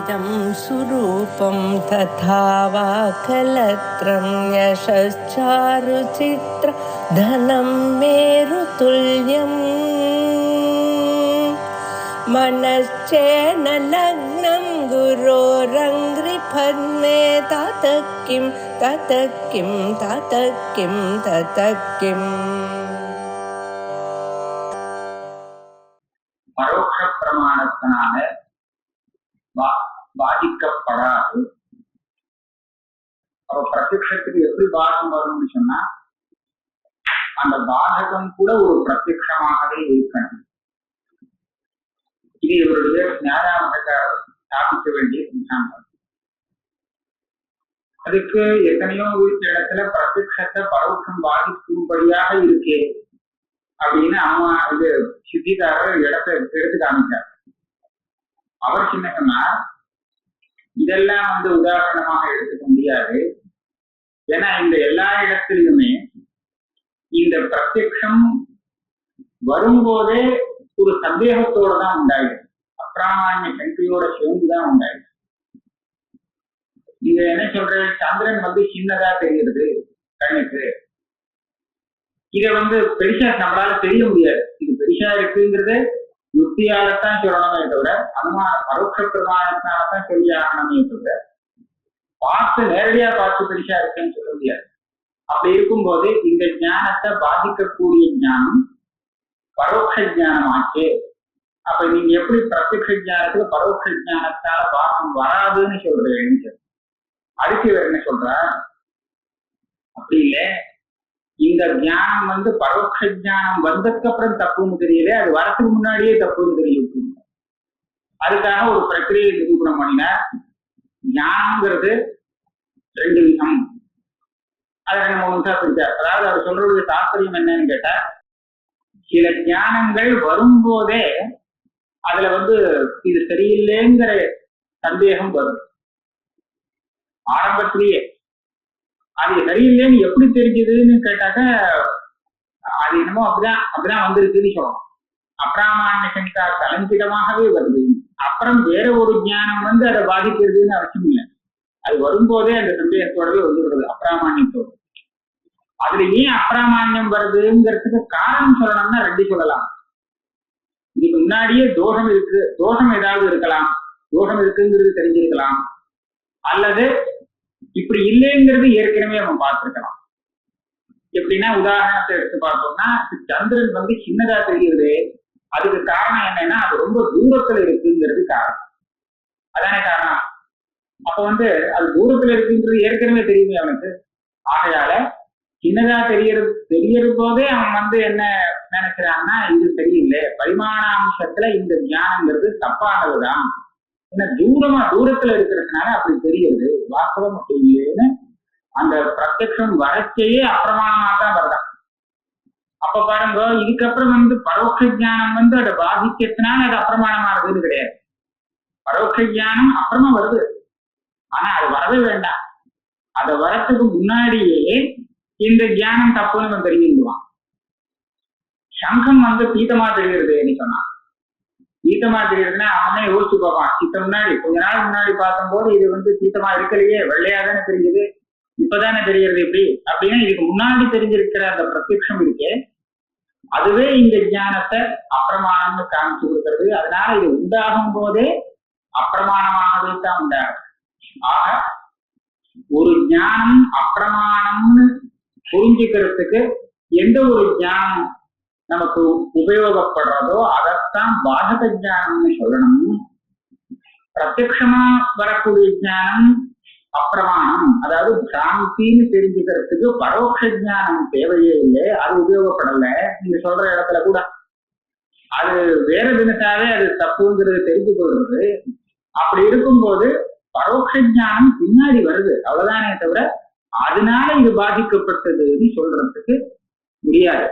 इदं सुरूपं तथा वा कलत्रं यशश्चारुचित्र धनं मेरुतुल्यम् मनश्चेन लग्नं गुरोरङ्घ्रिपद्मे ततः किं ततः किं ततः किं ततः किम्. பரோட்ச பிரமாணத்தினால பாதிக்கப்படாது. அப்ப பிரத்யக்ஷத்துக்கு எப்படி பாதகம் வரும்னு சொன்னா அந்த பாதகம் கூட ஒரு பிரத்யக்ஷமாகவே இருக்கணும். இது இவருடைய ஞானாமகாரம் ஸ்தாபிக்க வேண்டிய சித்தாந்தம். அதுக்கு எத்தனையோ இடத்துல பிரத்யக்ஷத்தை பரோட்சம் பாதிக்கும்படியாக இருக்கே அப்படின்னு அம்மா இது சித்திகாரர் எடுத்து காமிச்சார். அவர் சின்ன சொன்னார், இதெல்லாம் உதாரணமாக எடுத்துக்க முடியாது. ஏன்னா இந்த எல்லா இடத்திலுமே இந்த பிரத்யக்ஷம் வரும்போதே ஒரு சந்தேகத்தோட தான் உண்டாயிடுது, அப்பிராமான்ய சங்கையோட சேர்ந்துதான் உண்டாயிடுது. இது என்ன சொல்ற, சந்திரன் சின்னதா தெரிகிறது கண்ணுக்கு, இத பெருசா நம்மளால தெரிய முடியாது. இது பெருசா இருக்குங்கிறது யுக்தியாலத்தான் சொல்லணுமே தவிர பரோட்ச பிரமாணத்தினாலதான் சொல்லி ஆகணுமே தவிர பார்த்து நேரடியா பார்த்து பெருசா இருக்குன்னு சொல்ல முடியாது. அப்படி இருக்கும்போது இந்த ஞானத்தை பாதிக்கக்கூடிய ஞானம் பரோட்ச ஞானம் ஆச்சு. அப்ப நீங்க எப்படி பிரத்யக்ஷ ஞானத்துல பரோட்ச ஞானத்தால பாசம் வராதுன்னு சொல்றீங்க. அடுத்து என்ன சொல்ற, அப்படி இல்லை, இந்த ஞானம் பரோட்ச ஞானம் வந்ததுக்கு அப்புறம் தப்புன்னு தெரியல, அது வரத்துக்கு முன்னாடியே தப்புன்னு தெரியும். அதுக்காக ஒரு பிரக்கிரியை நிரூபணம் பண்ணினார். ஞானம்ங்கிறது ரெண்டு விதம், அதை நம்ம ஒன்றா பிடிச்சார். அதாவது அவர் சொல்றதுடைய தாற்பயம் என்னன்னு கேட்டா, சில ஞானங்கள் வரும்போதே அதுல இது சரியில்லைங்கிற சந்தேகம் வரும். ஆரம்பத்திலேயே அது சரியில்லைன்னு எப்படி தெரிஞ்சதுன்னு கேட்டாக்க அது என்னமோ அப்படிதான் வந்திருக்குன்னு சொல்லணும். அப்பிராமான்ய சங்கா கலஞ்சிடமாகவே வருது. அப்புறம் வேற ஒரு ஞானம் அதை பாதிக்கிறதுன்னு அவசியம் இல்லை. அது வரும்போதே அந்த சந்தேகத்தோடவே வந்துடுறது அப்பிராமான்யத்தோடு. அதுல ஏன் அப்பிராமான்யம் வருதுங்கிறதுக்கு காரணம் சொல்லணும்னா ரெண்டு சொல்லலாம். இதுக்கு முன்னாடியே தோஷம் இருக்கு, தோஷம் ஏதாவது இருக்கலாம், தோஷம் இருக்குங்கிறது தெரிஞ்சிருக்கலாம், அல்லது இப்படி இல்லைங்கிறது ஏற்கனவே நம்ம பார்த்திருக்கலாம். எப்படின்னா உதாரணத்தை எடுத்து பார்த்தோம்னா, சந்திரன் சின்னதா தெரியுது, அதுக்கு காரணம் என்னன்னா அது ரொம்ப தூரத்துல இருக்குங்கிறது காரணம். அதானே காரணம். அப்ப அது தூரத்துல இருக்குங்கிறது ஏற்கனவே தெரியுமே அவனுக்கு. ஆகையால சின்னதா தெரியறது போதே அவன் என்ன நினைக்கிறான்னா, இது சரியில்லை, பரிமாணாம்சத்துல இந்த ஞானங்கிறது தப்பானதுதான், ஏன்னா தூரத்துல இருக்கிறதுனால அப்படி தெரியுது, வாஸ்தவம் அப்படி இல்லைன்னு அந்த பிரத்யக்ஷம் வரச்சையே அப்பிரமாணமா தான் வருதான். அப்ப பாருங்க, இதுக்கப்புறம் பரோட்ச ஞானம் அதை பாதிக்கிறதுனால அது அப்பிரமாணமா இருக்குன்னு கிடையாது. பரோட்ச ஞானம் அப்புறமா வருது, ஆனா அது வரவே வேண்டாம். அதை வரத்துக்கு முன்னாடியே இந்த ஞானம் தப்புன்னு நம்ம தெரிஞ்சுக்குவான். சங்கம் பீத்தமா தெரிகிறதுன்னு சொன்னா, பீத்தமா தெரியுதுன்னா அவனே யோசிச்சு பார்ப்பான். இப்ப முன்னாடி கொஞ்ச நாள் முன்னாடி பார்க்கும்போது இது பீத்தமா இருக்கலையே, வெள்ளையாதானே தெரிஞ்சது, இப்பதானே தெரிகிறது இப்படி அப்படின்னு இதுக்கு முன்னாடி தெரிஞ்சிருக்கிற அந்த பிரத்யக்ஷம் இருக்கே, அதுவே இந்த ஞானத்தை அப்பிரமாணம்னு காமிச்சு கொடுக்கிறது. அதனால இது உண்டாகும் போதே அப்பிரமாணமாகவே தான் உண்டாகும். ஆக ஒரு ஞானம் அப்பிரமாணம்னு புரிஞ்சுக்கிறதுக்கு எந்த ஒரு ஞானம் நமக்கு உபயோகப்படுறதோ அதைத்தான் பாதக ஞானம்னு சொல்லணும். பிரத்யக்ஷமா வரக்கூடிய ஞானம் அப்பிரமாணம், அதாவது பிராந்தின்னு தெரிஞ்சுக்கிறதுக்கு பரோட்ச ஞானம் தேவையே இல்லை, அது உபயோகப்படலை. நீங்க சொல்ற இடத்துல கூட அது வேற தினத்தாவே அது தப்புங்கிறது தெரிஞ்சு கொள்றது. அப்படி இருக்கும்போது பரோட்ச ஞானம் பின்னாடி வருது, அவ்வளவுதானே தவிர அதனால இது பாதிக்கப்பட்டதுன்னு சொல்றதுக்கு முடியாது.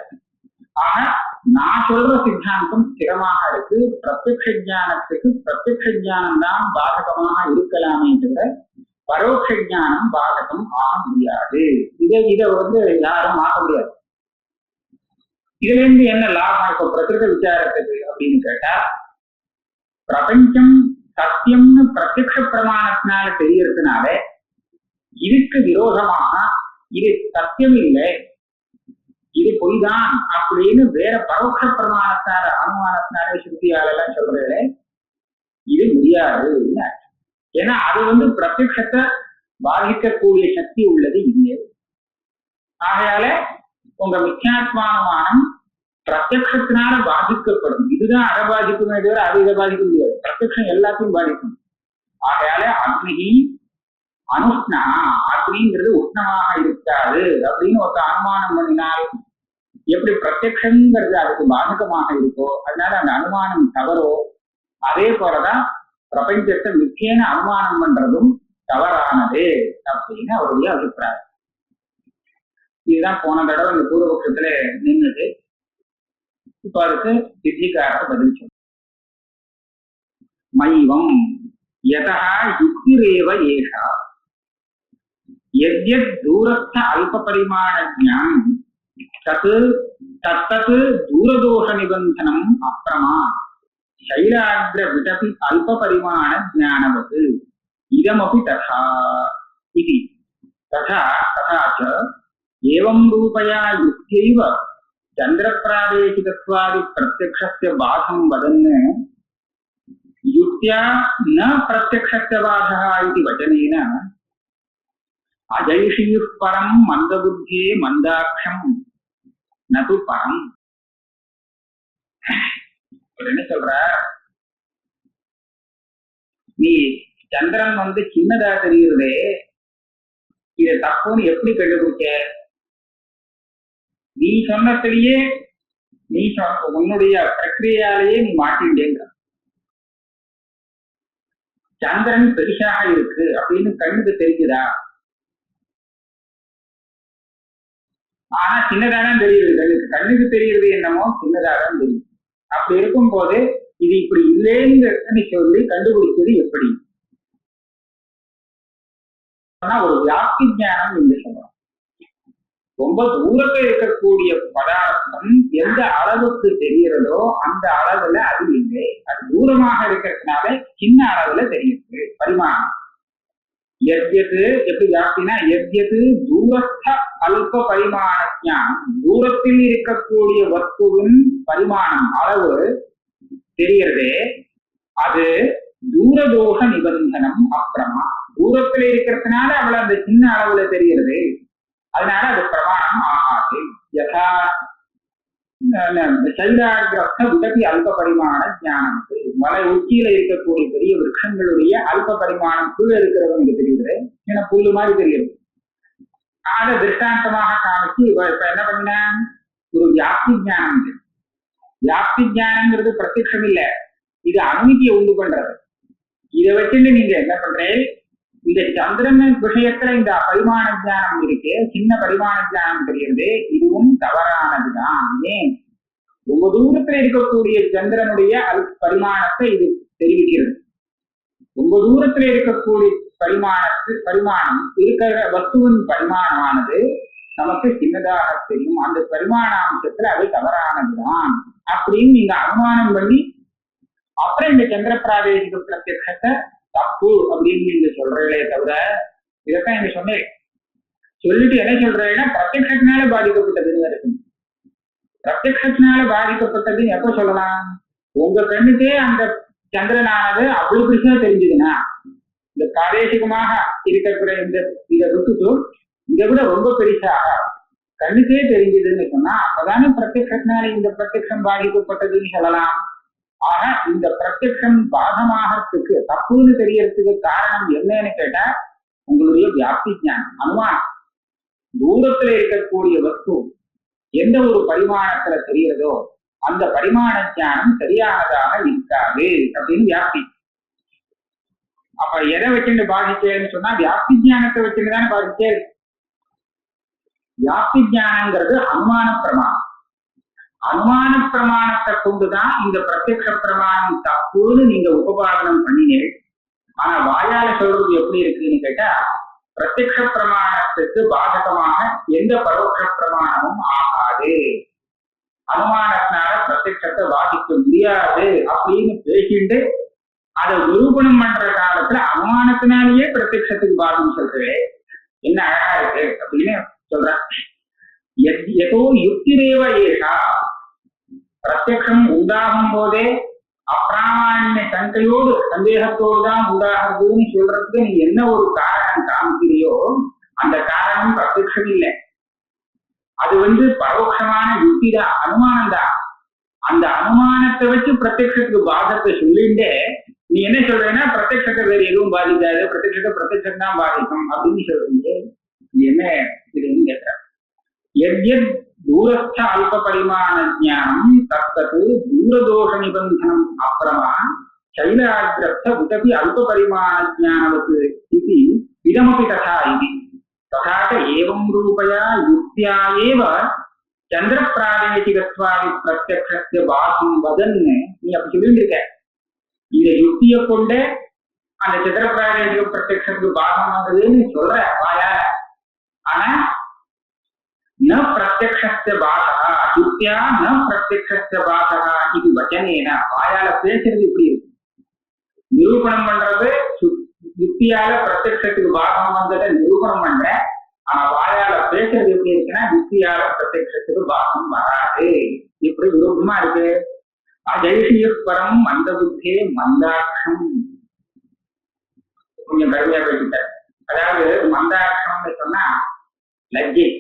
ஆனா நான் சொல்ற சித்தாந்தம் ஸ்திரமாக இருக்கு. பிரத்யக்ஷ ஞானத்துக்கு பிரத்யக்ஷ ஞானம் தான் பாதகமாக இருக்கலாமே தவிர பரோட்ச ஞானம் பாதகம் ஆக முடியாது. இதை யாரும் மாற்ற முடியாது. இதுல இருந்து என்ன லாபம் இப்ப பிரகிருத விசாரத்துக்கு அப்படின்னு கேட்டா, பிரபஞ்சம் சத்தியம்னு பிரத்யக்ஷ பிரமாணத்தினால தெரியறதுனால இதுக்கு விரோதமாக இது சத்தியம் இல்லை, இது பொய்தான் அப்படின்னு வேற பரோட்ச பிரமாணத்தால அனுமானத்தினால ஸ்ருதியால எல்லாம் சொல்றது இது முடியாது. ஏன்னா அது பிரத்யக்ஷத்தை பாதிக்கக்கூடிய சக்தி உள்ளது இல்லை. ஆகையால உங்க மித்யாத்மானுமானம் பிரத்யக்ஷத்தினால பாதிக்கப்படும். இதுதான் அதை பாதிக்குமே தவிர அது இதை பாதிக்க முடியாது. பிரத்யக்ஷம் எல்லாத்தையும் பாதிக்கும். ஆகையால அக்னி அனுஷ்ணா, அக்னிங்கிறது உஷ்ணமாக இருக்காது அப்படின்னு ஒரு அனுமானம் பண்ணினால் எப்படி பிரத்யக்ஷங்கிறது அதுக்கு பாதகமாக இருக்கோ அதனால அந்த அனுமானம் தவறோ, அதே போலதான் பிரபஞ்சத்தை மிச்சேன அனுமானம் பண்றதும் தவறானது அப்படின்னு அவருடைய அபிப்பிராயம். இதுதான் போன தடவை இந்த பூர்வபக்ஷத்துல நின்றது. இப்ப அதுக்கு சித்திக்காரர் பதில் சொல்ல, மைவம் யதா யுக்திரேவ ஏஷா யத்யத் தூரஸ்த அல்ப பரிமாண ஞானம் தத்தத் தூரதோஷ நிபந்தனம் அப்ரமா சைலாக்ர விடபி அல்ப பரிமாண ஞானவது இதமபி ததா இதி ததா ததாச்ச ஏவம் ரூபயா யுக்தைவ சந்திரப்ராதேசிகத்வாதி பிரத்யக்ஷஸ்ய பாதம் வதன் யுக்த்யா ந பிரத்யக்ஷஸ்ய பாதः इति वचनेन அஜைஷீः பரம் மந்தபுத்தியே மந்தாட்சம் நது பரம். என்ன சொல்ற, நீ சந்திரன் சின்னதா தெரியுறதே, இதை தப்புன்னு எப்படி கண்டுபிடிச்ச? நீ சொன்னத்திலேயே நீ உன்னுடைய பிரக்கிரியாலேயே நீ மாட்டின்றேங்க. சந்திரன் பெருசாக இருக்கு அப்படின்னு கண்ணுக்கு தெரியுதா? ஆனா சின்னதாதான் தெரியுது. கண்ணுக்கு தெரியுது என்னமோ சின்னதாதான் தெரியுது. அப்படி இருக்கும் போது இது இப்படி இல்லைன்னு சொல்லி கண்டுபிடிச்சது எப்படி? ஒரு வியாப்தி ஞானம் என்று சொல்லலாம். ரொம்ப தூரத்தில் இருக்கக்கூடிய பதார்த்தம் எந்த அளவுக்கு தெரிகிறதோ அந்த அளவுல அது இல்லை. அது தூரமாக இருக்கிறதுனால சின்ன அளவுல தெரியுது பரிமாணம். எத்யது எப்படி வியாப்தினா எத்யது தூரஸ்த அல்ப பரிமாண ஞானம், தூரத்தில் இருக்கக்கூடிய வஸ்துவின் பரிமாணம் அளவு தெரிகிறதே அது தூரதோஷ நிபந்தனம் அப்பிரமா. தூரத்துல இருக்கிறதுனால அவளை அந்த சின்ன அளவுல தெரிகிறது, அதனால அது பிரமாணம் ஆகாது. யதா சைலாகிரஸ்த விடபி அல்ப பரிமாண ஞானத்து, மலை உச்சியில இருக்கக்கூடிய பெரிய விருட்சங்களுடைய அல்ப பரிமாணம் கீழே இருக்கிறவங்க தெரியுது, ஏன்னா புல்லு மாதிரி தெரியுது. அதை திருஷ்டாந்தமாக காமிச்சு இப்ப என்ன பண்ண, ஒரு வியாப்தி ஞானம். வியாப்தி ஞானங்கிறது பிரத்யக்ஷம் இல்லை, இது அனுமதியை உண்டு பண்றது. இதை வச்சுட்டு நீங்க என்ன பண்றேன், இந்த சந்திரன் விஷயத்துல இந்த பரிமாண ஞானம் இருக்கு, சின்ன பரிமாண ஞானம் தெரியுது, இதுவும் தவறானதுதான். ஏன், ரொம்ப தூரத்துல இருக்கக்கூடிய சந்திரனுடைய பரிமாணத்தை இது தெரிவிக்கிறது. ரொம்ப தூரத்துல இருக்கக்கூடிய பரிமாணம் இருக்கிற வஸ்துவின் பரிமாணமானது நமக்கு சின்னதாக தெரியும். அந்த பரிமாண அம்சத்துல அது தவறானதுதான் அப்படின்னு நீங்க அனுமானம் பண்ணி அப்புறம் இந்த சந்திர பிராதேசிக பிரத்யக்ஷத்தை தப்பு அப்படின்னு நீங்க சொல்றீங்களே தவிர, இதைத்தான் நீங்க சொன்னேன். சொல்லிட்டு என்ன சொல்றீங்கன்னா பிரத்யக்ஷத்தினால பாதிக்கப்பட்டதுன்னு இருக்கு. பிரத்யக்ஷத்தினால பாதிக்கப்பட்டதுன்னு எப்ப சொல்லலாம்? உங்க கண்ணுக்கே அந்த சந்திரனானது அவ்வளவு பெருசா தெரிஞ்சதுன்னா, இந்த பிராதேசிகமாக இருக்கிற இந்த இதை விட்டுட்டு இதை விட ரொம்ப பெருசாக கண்ணுக்கே தெரிஞ்சதுன்னு சொன்னா அப்பதானே பிரத்யக்ஷத்தினால இந்த பிரத்யக்ஷம் பாதிக்கப்பட்டதுன்னு சொல்லலாம். ஆனா இந்த பிரத்யக்ஷம் பாதமாகறதுக்கு தப்புன்னு தெரியறதுக்கு காரணம் என்னன்னு கேட்டா உங்களுடைய வியாப்தி ஞானம், அனுமானம். தூரத்துல இருக்கக்கூடிய வஸ்து எந்த ஒரு பரிமாணத்துல தெரிகிறதோ அந்த பரிமாண ஞானம் சரியானதாக இருக்காது அப்படின்னு வியாப்தி. அப்ப எதை வச்சுட்டு பாதிச்சேன்னு சொன்னா வியாப்தி ஞானத்தை வச்சுட்டு தானே பாதிச்சே. வியாப்தி ஞானங்கிறது அனுமான பிரமாணம். அனுமான பிரமாணத்தை கொண்டுதான் இந்த பிரத்யக்ஷ பிரமாணம் தப்புன்னு நீங்க உபபாதனம் பண்ணினீங்க. ஆனா வாயால சொல்றது எப்படி இருக்குன்னு கேட்டா பிரத்யக்ஷ பிரமாணத்துக்கு பாதகமாக எந்த பரோட்ச பிரமாணமும் ஆகாது, அனுமானத்தினால பிரத்யக்ஷத்தை பாதிக்க முடியாது அப்படின்னு பேசிட்டு அதை நிரூபணம் பண்ற காலத்துல அனுமானத்தினாலேயே பிரத்யக்ஷத்துக்கு பாதம் சொல்றே என்ன அழகா இருக்கு அப்படின்னு சொல்ற. எதோ யுக்திரேவ ஏஷா, பிரத்யக்ஷம் உண்டாகும் போதே அப்பிராமான்ய சங்கையோடு சந்தேகத்தோடு தான் உண்டாகிறதுன்னு சொல்றதுக்கு நீ என்ன ஒரு காரணம் காமிக்கிறியோ அந்த காரணம் பிரத்யக்ஷம் இல்லை, அது பரோட்சமான யுக்தி தான், அனுமானம் தான். அந்த அனுமானத்தை வச்சு பிரத்யக்ஷத்துக்கு பாதத்தை சொல்லிண்டே நீ என்ன சொல்றேன்னா பிரத்யக்ஷத்தை வேறு எதுவும் பாதிக்காது, பிரத்யக்ஷம் தான் பாதிக்கும் அப்படின்னு சொல்றீங்க. இது என்ன இதுன்னு கேட்கிறேன். எத்யத் தூரஸ்த அல்ப பரிமாண ஜானம் தத்தது தூரதோஷ நிபந்தனம் அப்புறமா சைலாகிரஸ்த உதவி அல்ப பரிமாண ஜானவத்து இது இதமபி ததா இது ததாக ஏவம் ரூபயா யுக்தியா ஏவ சந்திர பிராதேசிகத்வாதி பிரத்யக்ஷஸ்ய பாசம் வதன்னு நீ அப்படி சொல்லிட்டு இருக்க. இந்த யுக்தியை கொண்டு அந்த சந்திர பிராதேசிக பிரத்யக்ஷத்துக்கு பாசம் வந்ததுன்னு சொல்ற வாயா. ஆனா न प्रत्यक्षस्य बाधः युक्त्या न प्रत्यक्षस्य बाधः இது வச்சனேன வாயால பேசுறது இப்படி இருக்கு. நிரூபணம் பண்றது யுக்தியால பிரத்யக்ஷத்துக்கு பாதம் வந்ததை நிரூபணம் பண்ற. ஆனா வாயால பேசுறது எப்படி இருக்குன்னா யுக்தியால பிரத்யக்ஷத்துக்கு பாதம் வராது. இப்படி விரோதமா இருக்கு. அஜைஷியஸ்வரம் மந்த புத்தே மந்தாட்சம் கொஞ்சம் கடுமையா பேசிட்டார். அதாவது மந்தாட்சம்னு சொன்னா லஜ்ஜை.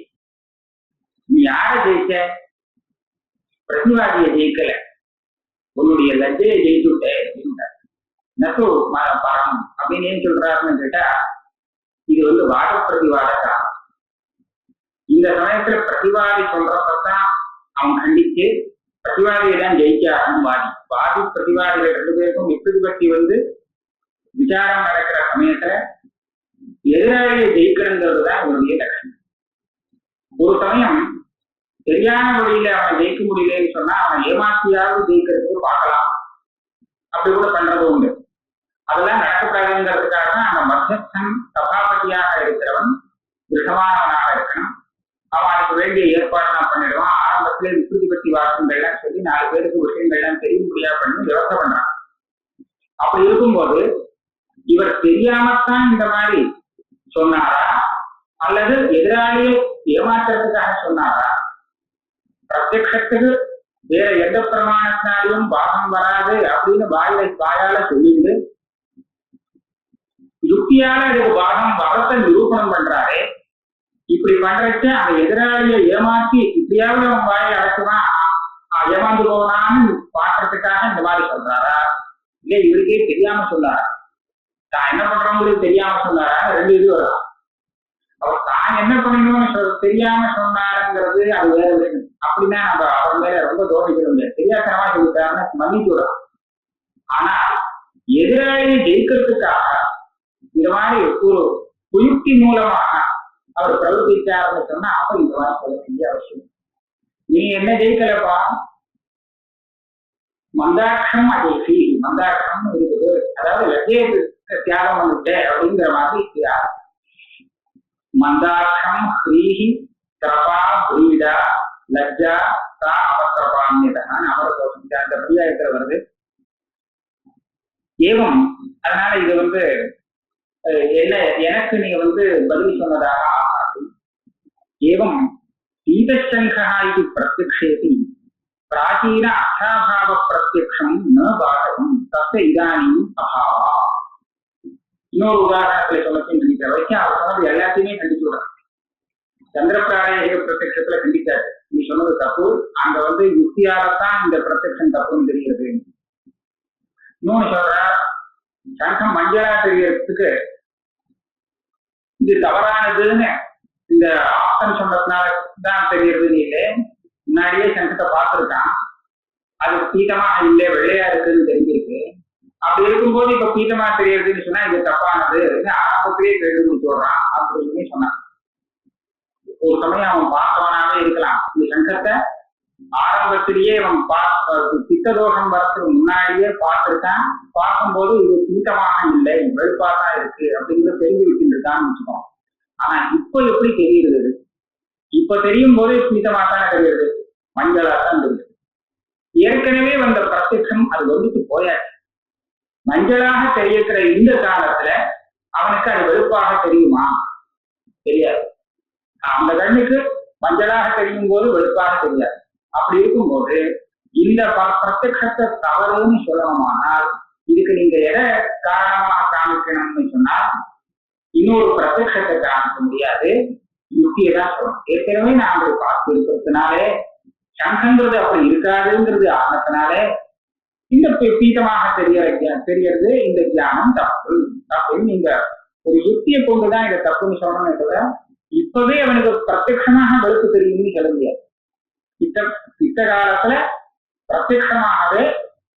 நீ யார ஜெயிச்ச? பிரதிவாதியை ஜெயிக்கல, உன்னுடைய லஜ்ஜையை ஜெயிச்சுட்டே நசோ பரம் அப்படின்னு ஏன் சொல்றாருன்னு கேட்டா இது வாத பிரதிவாதக்கா. இந்த சமயத்துல பிரதிவாதி சொல்றப்பதான் அவன் கண்டிச்சு பிரதிவாதியை தான் ஜெயிச்சாருன்னு வாதி பிரதிவாதிகள் 2 பேருக்கும் எப்படி பற்றி விசாரம் நடக்கிற சமயத்துல எதிராளியை ஜெயிக்கணுங்கிறதுதான் இவருடைய லட்சணம். ஒரு சமயம் சரியான வழியில அவனை ஜெயிக்க முடியலன்னு சொன்னா அவன் ஏமாற்றியாவது ஜெயிக்கிறதுக்கு பார்க்கலாம், அப்படி கூட பண்றது உண்டு. அதெல்லாம் நடக்கக்கூடாதுங்கிறதுக்காக தான் அந்த மத்தியஸ்தன் சபாபதியாக இருக்கிறவன் திருஷமானவனாக இருக்கணும். அவன் அதுக்கு வேண்டிய ஏற்பாடுலாம் பண்ணிடுவான். ஆரம்பத்திலே விஸ்ருதி பற்றி வாசங்கள்லாம் சொல்லி 4 பேருக்கு விஷயங்கள்லாம் தெரியும்படியா பண்ணி விவசாய பண்றான். அப்படி இருக்கும்போது இவர் தெரியாமத்தான் இந்த மாதிரி சொன்னாரா அல்லது எதிராளியை ஏமாற்றுறதுக்காக சொன்னாரா? பிரத்யக்ஷத்துக்கு வேற எந்த பிரமாணத்தினாலையும் பாகம் வராது அப்படின்னு வாயால சொல்லிட்டு யுக்தியால அதுக்கு பாகம் வரத்தை நிரூபணம் பண்றாரு. இப்படி பண்றச்சு அந்த எதிராளியை ஏமாற்றி இப்படியாவது அவன் வாயை அடைச்சுதான் ஏமாந்து போவான்னு பாக்குறதுக்காக இந்த மாதிரி சொல்றாரா இல்ல இவருக்கே தெரியாம சொன்னாரா? நான் என்ன பண்றவங்களுக்கு தெரியாம சொன்னாரா? 2 இது வரலாம். அவர் தான் என்ன பண்ணணும்னு தெரியாம சொன்னாருங்கிறது அது வேற விஷயம். அப்படின்னா நம்ம அவர் மேல ரொம்ப தோணிக்க முடியாது. தெரியாதனமா சொல்லிட்டாருன்னா மன்னிச்சு விடலாம். ஆனா எதிராளியை ஜெயிக்கிறதுக்காக இந்த மாதிரி ஒரு குயுக்தி மூலமாக அவர் பிரவர்த்திச்சாருன்னு சொன்னா அப்ப இந்த மாதிரி சொல்ல வேண்டிய அவசியம். நீ என்ன ஜெயிக்கலப்பா, மந்தாட்சம் அஜெய்சி, மந்தாட்சம் இருக்குது, அதாவது லஜ்ஜையை தியாகம் பண்ணிட்டு அப்படிங்கிற மாதிரி மந்தாட்சம் ஹ்ரீஹி கிரபா பிரீடா லஜ்ஜா தா அவசரபான்யதான் அமரதோஷம் அந்த பிரியாயத்துல வருது. ஏவம் அதனால இது என்ன எனக்கு நீங்க பதில் சொன்னதாக ஆகாது. ஏவம் சீதசங்கா இது பிரத்யக்ஷேதி பிராச்சீன அர்த்தாபாவ பிரத்யக்ஷம் ந பாதகம் தத்த இதானீம் அபாவா. இன்னொரு உதாரணத்துல சொல்லச்சுன்னு நினைக்கிற வரைக்கும் அவர் சொன்னது எல்லாத்தையுமே கண்டிச்சு விடுறாங்க. சந்திர பிராடேக பிரத்யக்ஷத்துல கண்டிக்காது. நீ சொன்னது தப்பு, அங்க யுக்தியாலதான் இந்த பிரத்யக்ஷம் தப்புன்னு தெரிகிறது. இன்னொன்னு சொல்ற சங்கம் மஞ்சளா தெரியறதுக்கு இது தவறானதுன்னு இந்த ஆப்ஷன் சொன்னதுனாலதான் தெரியறதுன்னு இல்லை. முன்னாடியே சங்கத்தை பார்த்துருக்கான், அது பீட்டமா இல்லை வெள்ளையா இருக்குன்னு தெரிஞ்சிருக்கு. அப்படி இருக்கும்போது இப்ப பீட்டமா தெரியறதுன்னு சொன்னா இது தப்பானது ஆரம்பத்திலேயே கேட்டு சொல்றான் அப்படின்னு சொன்னான். ஒரு சமயம் அவன் பார்த்தவனாவே இருக்கலாம். இந்த சங்கத்தை ஆரம்பத்திலேயே அவன் பித்ததோஷம் வரத்துக்கு முன்னாடியே பார்த்திருக்கான். பார்க்கும்போது இது பீட்டமாக இல்லை வெளுப்பாதான் இருக்கு அப்படிங்கிறது தெரிஞ்சு வச்சுருக்கான்னு வச்சுக்கோம். ஆனா இப்ப எப்படி தெரியுது? இப்ப தெரியும் போது பீட்டமாகத்தானே தெரியுது, மஞ்சளாத்தான் தெரியுது. ஏற்கனவே வந்த பிரத்யக்ஷம் அது போயாச்சு. மஞ்சளாக தெரிவிக்கிற இந்த காலத்துல அவனுக்கு அது வெறுப்பாக தெரியுமா? தெரியாது. அந்த கண்ணுக்கு மஞ்சளாக தெரியும் போது வெறுப்பாக தெரியாது. அப்படி இருக்கும்போது இந்த பிரத்யக்ஷத்தை தவறுன்னு சொல்லணுமானால் இதுக்கு நீங்க எதை காரணமாக காமிக்கணும்னு சொன்னா இன்னொரு பிரத்யக்ஷத்தை காமிக்க முடியாது, யுக்தியை தான் சொல்லணும். ஏற்கனவே நாங்கள் பார்த்து இருக்கிறதுனாலே சங்கங்கிறது அப்படி இருக்காதுங்கிறது ஆனதுனாலே இந்த பீட்டமாக தெரியறது இந்த தியானம் தப்பு அப்படின்னு நீங்க ஒரு யுக்தியை கொண்டுதான் இதை தப்புன்னு சொல்லணும்னு தவிர இப்பவே அவனுக்கு பிரத்யட்சமாக வெறுப்பு தெரியும்னு சொல்ல முடியாது. இத்த காலத்துல பிரத்யட்சமாகவே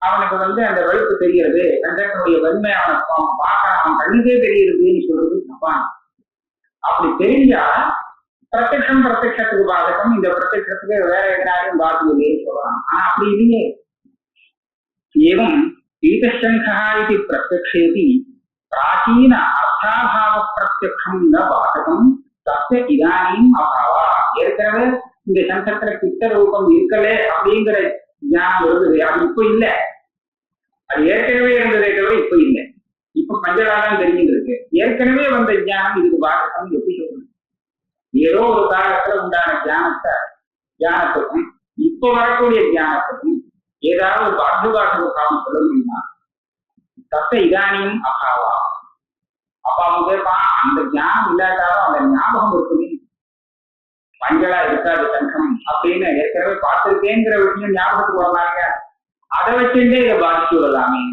அவனுக்கு அந்த வெறுப்பு தெரிகிறது, கண்டனுடைய வன்மை அவன் பார்க்க அவன் கண்ணுக்கே தெரியுதுன்னு சொல்றது தப்பான. அப்படி தெரிஞ்சா பிரத்யட்சத்துக்கு பாதகம், இந்த பிரத்யட்சத்துக்கு வேற எதிராகவும் பாதகம் சொல்லலாம். ஆனா அப்படி இல்லையே. एवं पीतशंखः इति प्रत्यक्षेति प्राचीन अर्थाभाव प्रत्यक्षं न बाधकं तस्य इदानीम् अभावः. ஏற்கனவே இந்த சங்கத்துல கிட்ட ரூபம் இருக்கல அப்படிங்கிற ஞானம் வருது, அது இப்ப இல்ல. அது ஏற்கனவே இருந்ததை தவிர இப்ப இல்லை. இப்ப மஞ்சளாதான் தெரிஞ்சுட்டு இருக்கு. ஏற்கனவே வந்த ஞானம் இதுக்கு பாதகம் எப்படி சொல்லணும்? ஏதோ ஒரு காலத்துல உண்டான ஞானத்துக்கும் இப்ப வரக்கூடிய ஞானத்துக்கும் ஏதாவது பாதுகாப்பு காலம் சொல்ல முடியுமா? தத்த இதானியும் அபாவா. அப்ப அவங்க கேட்பான், அந்த ஞானம் இல்லாட்டாலும் அந்த ஞாபகம் இருக்குது, மஞ்சளா இருக்காது சங்கம் அப்படின்னு ஏற்கனவே பார்த்திருக்கேங்கிற விஷயம் ஞாபகத்துக்கு வரலாங்க. அதை வச்சுட்டே இதை பாதிச்சு விடலாமே.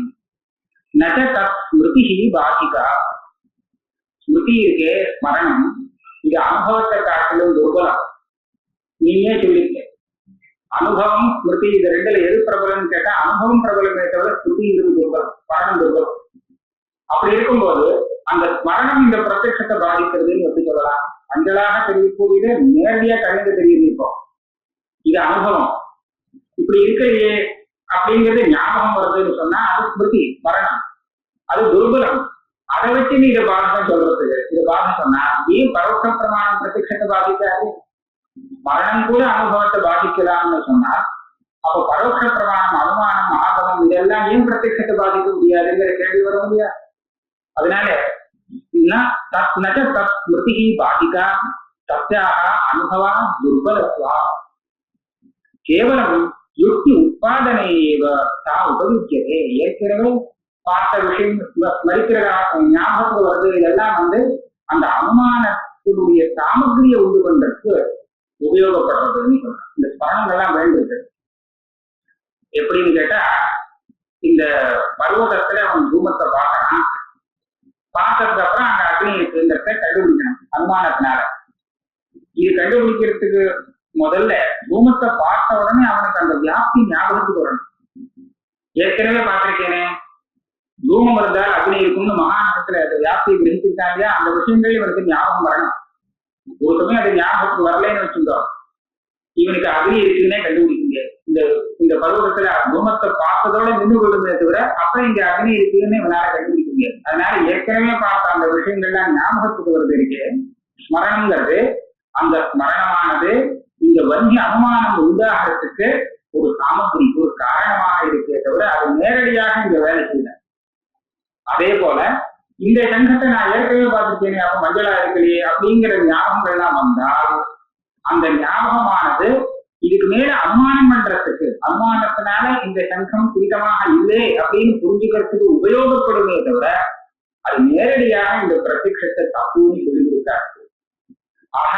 நச்ச தத் ஸ்மிருதி பாதிக்கா. ஸ்மிருதி இருக்கே ஸ்மரணம், இது அனுபவத்தை காட்டிலும் துர்பலம். நீயே சொல்லிருக்க அனுபவம் ஸ்மிருதி இது ரெண்டுல எது பிரபலம் கேட்டா அனுபவம் பிரபலமே தவிர ஸ்மிருதி இது துர்பலம், ஸ்மரணம் துர்பலம். அப்படி இருக்கும்போது அந்த ஸ்மரணம் இந்த பிரத்யட்சத்தை பாதிக்கிறதுன்னு எப்படி சொல்லலாம்? மஞ்சளாக தெரியக்கூடியது நேரடியா கண்ணுக்கு தெரியுது. இப்போ இது அனுபவம் இப்படி இருக்கலையே அப்படிங்கிறது ஞாபகம் வருதுன்னு சொன்னா அது ஸ்மிருதி ஸ்மரணம், அது துர்பலம். அதை வச்சு நீ இதை பாதகம் சொல்றதுக்கு இதை பாதகம் சொன்னா ஏன் பரோட்ச பிரமாணம் பிரத்யட்சத்தை பாதிக்காது? மரணம் கூட அனுபவத்தை பாதிக்கலாம்னு சொன்னால் அப்போ பரோட்ச பிரமாணம் அனுமானம் ஆகமம் இதெல்லாம் ஏன் பிரத்யட்சத்தை பாதிக்க முடியாதுங்கிற கேள்வி வர முடியாது. அதனால தத் ஸ்மிருதி பாதிகா தஸ்யாக அனுபவா துர்பலத்வா கேவலம் யுக்தி உற்பாதனையேவ தா உபயுஜ்யதே. ஏற்கனவே பார்த்த விஷயம் ஸ்மரிக்கிறதா ஞாபகத்துக்கு வருது, இதெல்லாம் அந்த அனுமானத்தினுடைய சாமகிரியை உண்டு பண்றதுக்கு உபயோகப்படுறதுன்னு சொல்றேன். இந்த ஸ்மரணங்கள்லாம் வேண்டியது எப்படின்னு கேட்டா, இந்த பர்வதத்துல அவன் தூமத்தை பார்க்கறான், பார்த்ததுக்கு அப்புறம் அங்க அக்னி இருக்குங்கிறத கண்டுபிடிக்கணும் அனுமானத்தினால. இது கண்டுபிடிக்கிறதுக்கு முதல்ல தூமத்தை பார்த்த உடனே அவனுக்கு அந்த வியாப்தி ஞாபகத்துக்கு வரணும். ஏற்கனவே பார்த்திருக்கேனே தூமம் இருந்தால் அக்னி இருக்கும்னு மகாநகரத்துல வியாப்தியை கிரகிச்சிருக்காங்க, அந்த விஷயங்கள் இவனுக்கு ஞாபகம் வரணும். ஒரு சமயம் அது ஞாபகத்துக்கு வரலன்னு வச்சுருந்தோம், இவனுக்கு அக்னி இருக்குன்னே கண்டுபிடிக்க முடியாது. இந்த பருவத்துல தூமத்தை பார்த்ததோட நின்று கொள்ளுமே தவிர அப்புறம் இங்க அக்னி இருக்குன்னு இவனால கண்டுபிடிக்க முடியாது. அதனால ஏற்கனவே பார்த்த அந்த விஷயங்கள்லாம் ஞாபகத்துக்கு வருது இருக்கு. ஸ்மரணங்கிறது அந்த ஸ்மரணமானது இந்த வங்கி அனுமானம் உண்டாகிறதுக்கு ஒரு சாமகிரி, ஒரு காரணமாக இருக்கே தவிர அது நேரடியாக இந்த வேலை செய்யல. அதே போல இந்த சங்கத்தை நான் ஏற்கனவே பார்த்துருக்கேனே அப்ப மஞ்சளா இருக்கலையே அப்படிங்கிற ஞாபகங்கள் எல்லாம் வந்தால் அந்த ஞாபகமானது இதுக்கு மேல அனுமானம் பண்றதுக்கு, அனுமானத்தினால இந்த சங்கம் பீட்டமாக இல்லை அப்படின்னு புரிஞ்சுக்கிறதுக்கு உபயோகப்படுமே தவிர அது நேரடியாக இந்த பிரத்யட்சத்தை தப்புன்னு சொல்லி கொடுத்தாரு. ஆக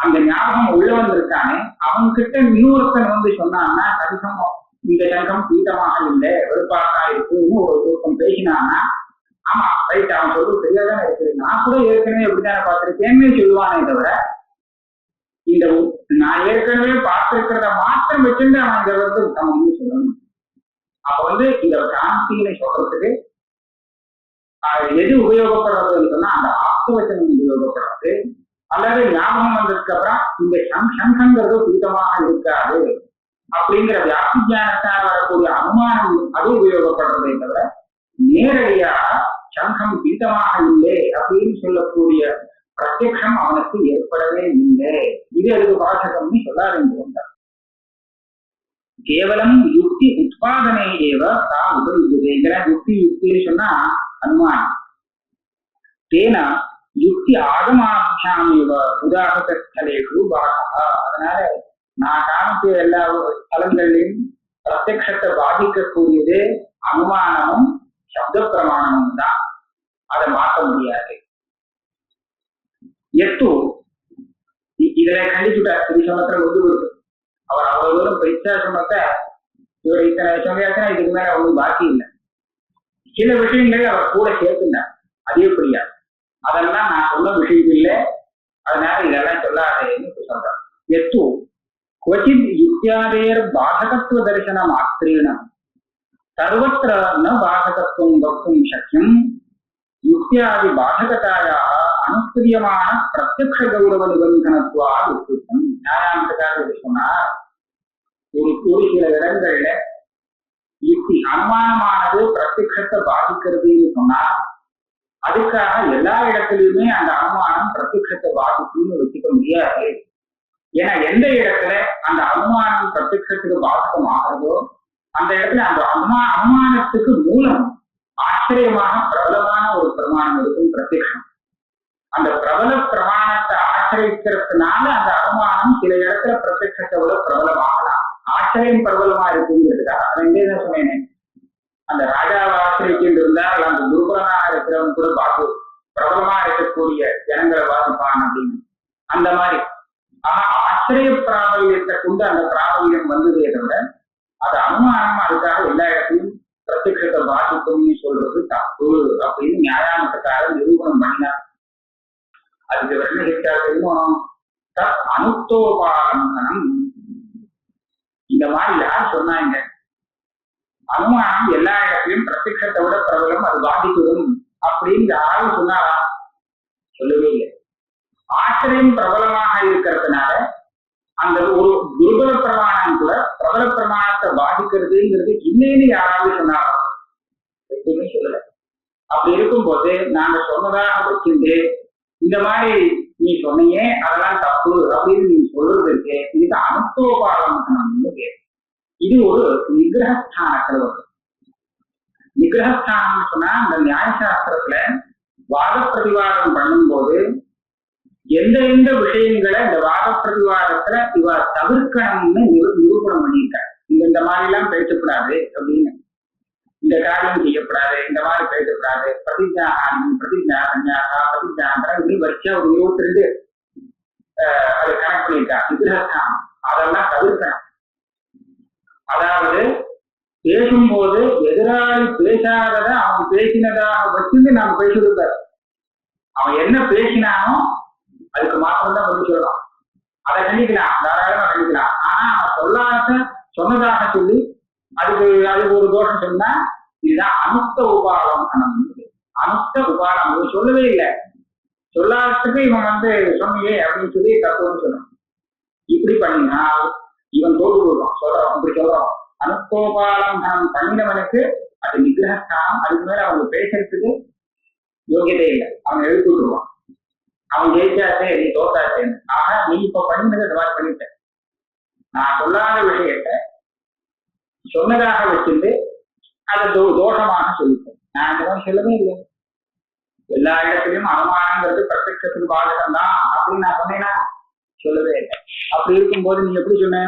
அந்த ஞாபகம் உள்ளவன் இருக்கானே அவன் கிட்ட இன்னொருத்தன் சொன்னான்னா சங்கம் இந்த சங்கம் பீட்டமாக இல்லை வெறுப்பாக இருக்குன்னு ஒரு ஒருத்தன் பேசினான்னா ஆமா ரைட் அவன் சொல்றது சரியாதானே இருக்கு, நான் கூட ஏற்கனவே எப்படித்தானே பார்த்திருக்கேன்னு சொல்லுவானே தவிர இந்த நான் ஏற்கனவே பார்த்திருக்கிறத மாற்றம் வச்சுட்டு அவன் இதை அவன் சொல்லணும். அப்ப இந்த சாந்தியை சொல்றதுக்கு எது உபயோகப்படுறதுன்னு சொன்னா அந்த ஆத்மவச்சனம் உபயோகப்படுறது, அல்லது ஞாபகம் வந்ததுக்கு அப்புறம் இந்த சங்கங்கிறது சுத்தமாக இருக்காது அப்படிங்கிற வியாப்தி ஞானத்தால் வரக்கூடிய அனுமானம் அது உபயோகப்படுறதை தவிர நேரடியாக சங்கம் பீட்டமாக இல்லை அப்படின்னு சொல்லக்கூடிய பிரத்யக்ஷம் அவனுக்கு ஏற்படவே இல்லை. இது அதுக்கு பாசகம்னு சொல்ல ஆரம்பிச்சிருந்தார். கேவலம் யுக்தி உட்பாதனே ஏவ தா உபயுஜ்யதே. யுக்தி யுக்தின்னு சொன்னா அனுமானம். தேன யுக்தி ஆகமாபியாம் இவ உதாரண ஸ்தலேஷு பாதகா. அதனால நான் காமிச்ச எல்லா ஸ்தலங்களையும் பிரத்யக்ஷத்தை பாதிக்கக்கூடியது அனுமானமும் சப்த பிரமாணமும் தான். அதை மாற்ற முடியாது. எட்டு இதுல கண்டிச்சுட்டார். திரிசமத்துல ஒன்று கொடுத்து அவர் அவ்வளவு தூரம் பயிற்சா சொன்னத இவர் இத்தனை சொல்லியாச்சுன்னா இதுக்கு மேல ஒன்றும் பாக்கி இல்லை. சில விஷயங்களை அவர் கூட சேர்த்துட்டார். அதே புரியா அதெல்லாம் நான் சொன்ன விஷயம் இல்லை, அதனால இதெல்லாம் சொல்லாதேன்னு சொல்றேன். எத்து क्वचित् युक्त्यादेर बाधकत्व दर्शन मात्रेण सर्वत्र न बाधकत्वं वक्तुं शक्यं युक्त्यादि बाधकतायाः अनुक्रियमाण प्रत्यक्ष गौरव निबंधनत्वात् उक्तम्. न्यायान्तकारे சொன்னார், ஒரு சில இடங்கள்ல யுக்தி அனுமானமானது பிரத்யக்ஷத்தை பாதிக்கிறதுன்னு சொன்னா அதுக்காக எல்லா இடத்துலயுமே அந்த அனுமானம் பிரத்யக்ஷத்தை பாதிக்கும்னு வச்சுக்க முடியாது. ஏன்னா எந்த இடத்துல அந்த அனுமானம் பிரத்யக்ஷத்துக்கு பாதகமாகிறதோ அந்த இடத்துல அந்த அனுமானத்துக்கு மூலம் ஆச்சரியமான பிரபலமான ஒரு பிரமாணம் இருக்கும் பிரத்யக்ஷம். அந்த பிரபல பிரமாணத்தை ஆச்சரிக்கிறதுனால அந்த அனுமானம் சில இடத்துல பிரத்யக்ஷத்தை விட பிரபலமாகலாம். ஆச்சரியம் பிரபலமா இருக்குங்கிறதுக்காக ரெண்டே தான் சொன்னேன். அந்த ராஜாவை ஆச்சரிக்கிட்டு இருந்தா அல்ல அந்த துர்பலனாக இருக்கிறவங்க கூட பார்த்து பிரபலமா இருக்கக்கூடிய ஜனங்களை பாதிப்பான் அப்படின்னு. அந்த மாதிரி ஆச்சரிய பிராபல்யத்தை கொண்டு அந்த பிராபல்யம் வந்ததே தவிர அது அனுமானம் அதுக்காக எல்லா இடத்தையும் பிரத்யக்ஷத்தை பாதிக்கும்னு சொல்றது தப்பு அப்படின்னு நியாயாமத்துக்காக நிரூபணம் பண்ணினார். அதுக்கு என்ன கேட்டால் தெரியுமோ, அனுத்தோபாலம்பனம். இந்த மாதிரி யார் சொன்னாங்க? அனுமானம் எல்லா இடத்தையும் பிரத்யக்ஷத்தை விட பிரபலம் அது பாதிக்கும் அப்படின்னு யாரும் சொன்னாரா? சொல்லவே இல்லை. ஆச்சரியம் பிரபலமாக இருக்கிறதுனால அந்த ஒரு துர்பல பிரமாணம் கூட பிரபல பிரமாணத்தை பாதிக்கிறதுங்கிறது இல்லைன்னு யாராவது சொன்னாரா? எதுவுமே சொல்லல. அப்படி இருக்கும்போது நாங்க சொன்னதாக வச்சுட்டு இந்த மாதிரி நீ சொன்னீங்க அதெல்லாம் தப்பு அப்படின்னு நீ சொல்றது இருக்கு, இதுக்கு அனுத்தோபாலம்னு பேர். இது ஒரு நிகிரகஸ்தானத்துல வரும். நிகிரகஸ்தானம்னு சொன்னா இந்த நியாயசாஸ்திரத்துல வாத பிரதிவாதம் பண்ணும்போது எந்த விஷயங்களை இந்த வாத பிரதிவாதத்துல இவ தவிர்க்கணும்னு நிரூபணம் பண்ணியிருக்காரு. இந்த மாதிரி எல்லாம் பேசக்கூடாது அப்படின்னு, இந்த காரியம் செய்யக்கூடாது, இந்த மாதிரி பேசக்கூடாது, பிரதிஜா பிரதிஜா சன்யாசா பிரதிஜாங்கிற இப்படி வச்சா ஒரு 22 அது கணக்கு பண்ணியிருக்காரு நிகிரகஸ்தானம். அதெல்லாம் தவிர்க்கணும். அதாவது பேசும்போது எதிராளி பேசாததை அவன் பேசினதாக வச்சுட்டு நாம பேசிருக்காரு. அவன் என்ன பேசினானோ அதுக்கு மாத்திரம்தான் பதில் சொல்லலாம். அதை கண்டிக்கலாம், தாராளமா கண்டிக்கலாம். ஆனா அவன் சொன்னதாக சொல்லி அதுக்கு ஒரு தோஷம் சொன்னா இதுதான் அனுத்த உபாலம். அனுத்த உபாலம் இவன் சொல்லவே இல்லை, சொல்லாததுக்கு இவன் சொன்னியே அப்படின்னு சொல்லி தத்துவம்னு சொல்லணும். இப்படி பண்ணினா இவன் தோடு போடுவான். சொல்றோம் இப்படி சொல்றோம். அனுத்தோபாலம் நாம் பண்ணினவனுக்கு அது நிகிரகஸ்தானம். அதுக்கு மேல அவங்க பேசுறதுக்கு யோகியதே இல்லை. அவன் எழுத்து விடுவான். அவன் ஜெயிச்சாச்சே நீ தோத்தாச்சேன்னு. ஆனா நீ இப்ப பண்ணினது இந்த மாதிரி பண்ணிட்ட. நான் சொல்லாத விஷயத்த சொன்னதாக வச்சுட்டு அதை தோஷமாக சொல்லிட்டேன். நான் இந்த மாதிரி சொல்லவே இல்லை. எல்லா இடத்துலயும் அனுமானங்கிறது பிரத்யட்சத்துக்கு பாதகம் தான் அப்படின்னு நான் சொன்னேன்னா சொல்லவே இல்லை. அப்படி இருக்கும்போது நீ எப்படி சொன்ன?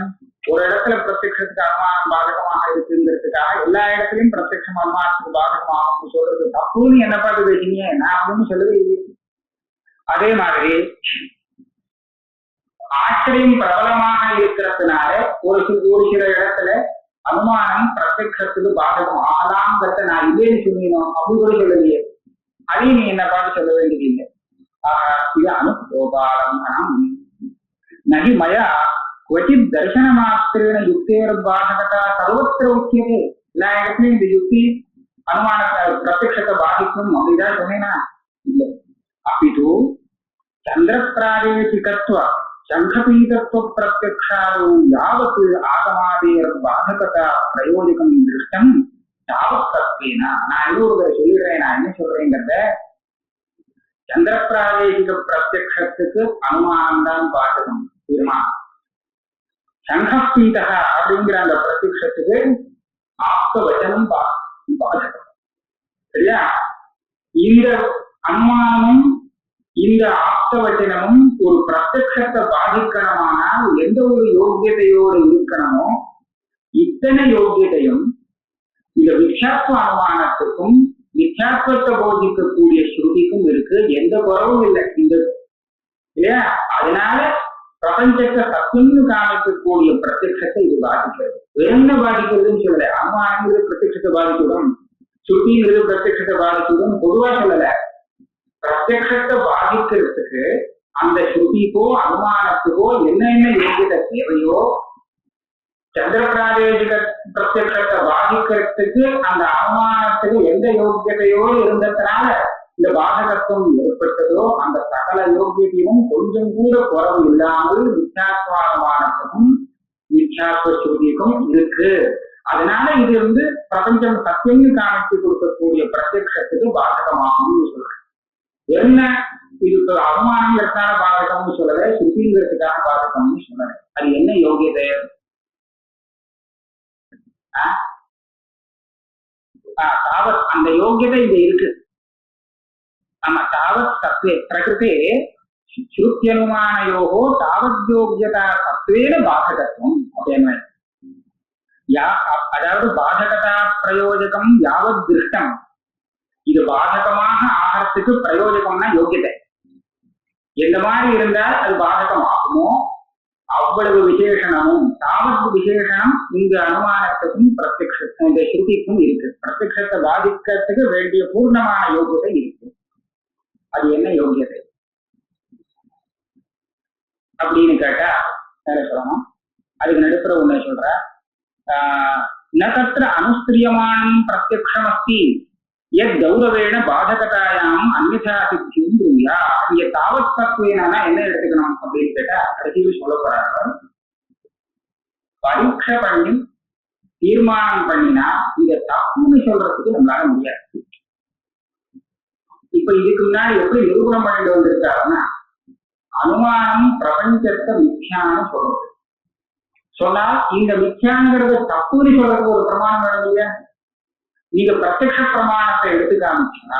ஒரு இடத்துல பிரத்யட்சத்துக்கு அனுமானம் பாதகமாக இருக்குங்கிறதுக்காக எல்லா இடத்துலயும் பிரத்யட்சம் அனுமானத்துக்கு பாதகமாகும் சொல்றது தப்புன்னு என்ன பார்த்து பேசிங்க. நான் அப்படின்னு சொல்லவே இல்லை. அதே மாதிரி ஆச்சரியம் பிரபலமாக இருக்கிறதுனால ஒரு சில இடத்துல அனுமானம் பிரத்யட்சத்துக்கு பாதகம் ஆகலாம்ங்கிறத நான் இல்லைன்னு சொன்னோம் அப்படி கூட சொல்லலையே. அதையும் நீ என்ன பார்த்து சொல்ல வேண்டியதில்லை. இது அனுபோபாலம் நகி மயா क्वचित् दर्शन मात्रेण युक्तेर बाधकता सर्वत्र उच्यते. எல்லா இடத்துலயும் இந்த யுக்தி அனுமான பிரத்யக்ஷத்தை பாதிக்கும் அப்படிதான் சொன்னேனா? இல்லை. அப்பிது சந்திர பிராதேசிகத்துவ சங்கபீதத்துவ பிரத்யக்ஷாதோ யாவத் ஆகமாதேர் பாதகதா பிரயோஜகம் திருஷ்டம் யாவத் தத்வேன. நான் இன்னொரு சொல்லிடுறேன். நான் என்ன சொல்றேங்கிறத, சந்திர பிராதேசிக பிரத்யக்ஷத்துக்கு அனுமானம் தான் பாதகம் தீர்மானம். சங்கப்பீதக அப்படிங்கிற அந்த பிரத்யக்ஷத்துக்கு ஆப்த வச்சனம் பாதகம். சரியா? இந்த அனுமானமும் இந்த ஆப்த வச்சனமும் ஒரு பிரத்யக்ஷத்தை பாதிக்கணுமானால் எந்த ஒரு யோகியதையோடு இருக்கணுமோ இத்தனை யோகியதையும் இந்த மித்யாத்வ அனுமானத்துக்கும் மித்யாத்வத்தை போதிக்கக்கூடிய ஸ்ருதிக்கும் இருக்கு. எந்த குறவும் இல்லை இந்த இல்லையா? அதனால பிரபஞ்சத்தை சத்தியம்னு காமிக்கக்கூடிய பிரத்யக்ஷத்தை இது பாதிக்கிறது. என்ன பாதிக்கிறதுன்னு சொல்லல. அனுமானங்கிறது பிரத்யக்ஷத்தை பாதிச்சுடும், ஸ்ருதிங்கிறது பிரத்யக்ஷத்தை பாதிச்சுடும் பொதுவா சொல்லல. பிரத்யக்ஷத்தை பாதிக்கிறதுக்கு அந்த ஸ்ருதிக்கோ அனுமானத்துக்கோ என்னென்ன யோகியதை தேவையோ, சந்திர பிராதேசிக பிரத்யக்ஷத்தை பாதிக்கிறதுக்கு அந்த அனுமானத்துக்கு எந்த யோகியதையோடு இருந்ததுனால இந்த பாதகத்துவம் ஏற்பட்டதோ அந்த சகல யோகியத்தையும் கொஞ்சம் கூட குறவு இல்லாமல் மித்யாத்வானுமானத்துக்கும் மித்யாத்வ ஸ்ருதிக்கும் இருக்கு. அதனால இது பிரபஞ்சம் சத்தியம்னு காமிச்சு கொடுக்கக்கூடிய பிரத்யக்ஷத்துக்கு பாதகமாகும்னு சொல்றேன். என்ன இதுக்கு அனுமானங்கிறதுக்கான பாதகம்னு சொல்லல, ஸ்ருதிங்கிறதுக்கான பாதகம்னு சொல்லல. அது என்ன யோகியதை? தாவத் அந்த யோகியதை இங்க இருக்கு. நம்ம தாவத் தத்துவே பிரகிருதே ஸ்ருத்தியனுமானயோகோ தாவத் யோகியதா தத்துவேன பாதகத்துவம் அப்படின்னு. அதாவது பாதகதா பிரயோஜகம் யாவத் திருஷ்டம், இது பாதகமாக ஆகிறதுக்கு பிரயோஜகம்னா யோகியதை எந்த மாதிரி இருந்தால் அது பாதகம் ஆகுமோ அவ்வளவு விசேஷனமும் தாவத் விசேஷனம் இந்த அனுமானத்துக்கும் பிரத்யக்ஷத்துக்கும் இந்த ஸ்ருதிக்கும் இருக்கு. பிரத்யக்ஷத்தை பாதிக்கிறதுக்கு வேண்டிய பூர்ணமான யோகியதை இருக்கு. அது என்ன யோகியதை அப்படின்னு கேட்டா என்ன சொல்லணும்? அதுக்கு நடுப்புற ஒண்ணு சொல்ற, நத்திர அனுஸ்திரியமானம் பிரத்யக்ஷமஸ்தி எத் கௌரவேண பாதகதாயாம் அந்நியதா சித்தியும் புரியா. இங்க தாவத் தத்துவேனா என்ன எடுத்துக்கணும் அப்படின்னு கேட்டா கடைசியில் சொல்ல போறாங்க. பரீட்சை பண்ணி தீர்மானம் பண்ணினா இத தப்புன்னு சொல்றதுக்கு நம்மளால முடியாது. இப்ப இதுக்கு முன்னாடி எப்படி நிரூபணம் பண்ணிட்டு வந்திருக்காருன்னா, அனுமானம் பிரபஞ்சத்தை மித்யான்னு சொல்றது. சொன்னா இந்த மித்யாங்கிறது தப்புன்னு சொல்றதுக்கு ஒரு பிரமாணம் வேணும் இல்லையா? நீங்க பிரத்யக்ஷ பிரமாணத்தை எடுத்து காமிச்சா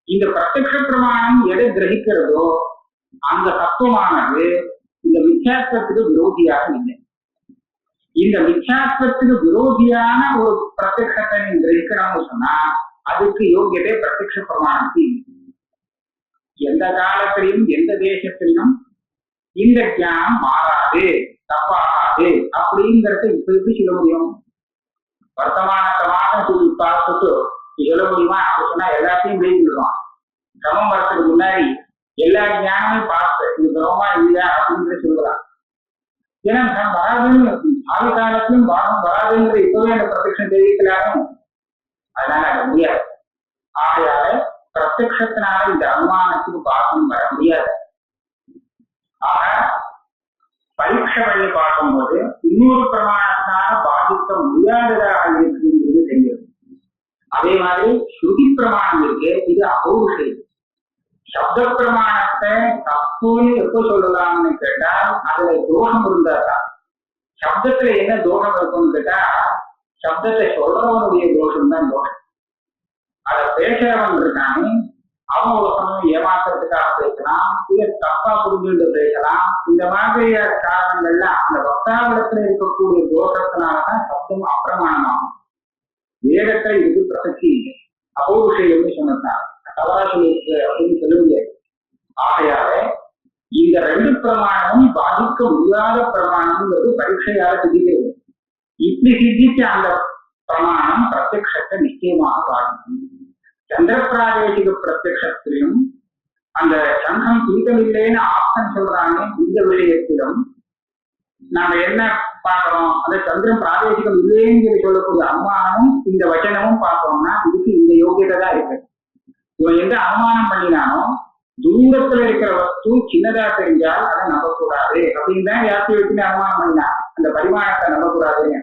இந்த பிரத்யக்ஷ பிரமாணம் எதை கிரகிக்கிறதோ அந்த தத்துவமானது இந்த மித்யாத்வத்துக்கு விரோதியாக இல்லை. இந்த மித்யாத்வத்துக்கு விரோதியான ஒரு பிரத்யக்ஷத்தை நீங்க கிரகிக்கணும்னு சொன்னா அதுக்கு யோகியதை பிரத்யக்ஷ பிரமாணத்தில் எந்த காலத்திலையும் எந்த தேசத்திலும் இந்த ஞானம் மாறாது, தப்பாகாது அப்படிங்கிறத இப்ப எப்படி சொல்ல முடியும்? வர்த்தமானத்தை மாற்றம் சொல்லி பார்த்துட்டு சொல்ல முடியுமா? அப்படி சொன்னா எல்லாத்தையும் வெளியிடுவான். சமம் வரத்துக்கு முன்னாடி எல்லா ஞானமும் பார்த்து இது பிரமமா இல்லையா அப்படின்னு சொல்லலாம். ஏன்னா வராதுன்னு ஆதி காலத்திலும் பாகம் வராதுங்கிற இப்பவே அந்த பிரத்யக்ஷம் தெரிவிக்கலாமே, அதனால அது முடியாது. ஆகையால பிரத்யக்ஷத்தினால இந்த அனுமானத்துக்கு பாகம் வர முடியாது. ஆக பரீட்சை பண்ணி பார்க்கும்போது இன்னொரு பிரமாணத்தினால பாதிக்க முடியாததாக இருக்குங்கிறது தெரியும். அதே மாதிரி ஸ்ருதி பிரமாணம் இருக்கு, இது அபௌருஷம். சப்த பிரமாணத்தை தப்புன்னு எப்போ சொல்லலாம்னு கேட்டா அதுல தோஷம் இருந்தாதான். சப்தத்துல என்ன தோஷம் இருக்கும்னு கேட்டா சப்தத்தை சொல்றவனுடைய தோஷம் தான் தோஷம். அதை பேசுறவன் இருக்கானே அவன் ஒரு சமயம் ஏமாத்துறதுக்காக பேசலாம், இல்ல தப்பா புரிஞ்சுட்டு பேசலாம். இந்த மாதிரியான காரணங்கள்லாம் அந்த வக்தாவிடத்துல இருக்கக்கூடிய தோஷத்தினாலதான் சப்தம் அப்பிரமாணமாகும். வேதத்துல இதுக்கு பிரசக்தி இல்லை, அபௌருஷயம்னு சொன்னதுனால தவறா சொல்லியிருக்கு அப்படின்னு சொல்ல முடியாது. ஆகையால இந்த ரெண்டு பிரமாணமும் பாதிக்க முடியாத பிரமாணம்ங்கிறது பரீட்சையால சித்திக்கிறது. இப்படி சித்திச்ச அந்த பிரமாணம் பிரத்யக்ஷத்தை நிச்சயமாக பாதிக்கும். சந்திர பிராதேசிக பிரத்யக்ஷத்திலும் அந்த சங்கம் தீட்டமில்லைன்னு ஆப்தன் சொல்றாங்க. இந்த விஷயத்திலும் நாம என்ன பார்க்கிறோம்? அந்த சந்திரன் பிராதேசிகம் இல்லைன்னு சொல்லக்கூடிய அனுமானமும் இந்த வச்சனமும் பார்த்தோம்னா இதுக்கு இந்த யோகியதை தான் இருக்கு. இவன் எந்த அனுமானம் பண்ணினானோ தூரத்துல இருக்கிற வஸ்து சின்னதா தெரிஞ்சால் அதை நம்பக்கூடாது அப்படின்னு தான் யாத்திரை வச்சு அனுமானம் பண்ணினா. அந்த பரிமாணத்தை நம்பக்கூடாதுன்னு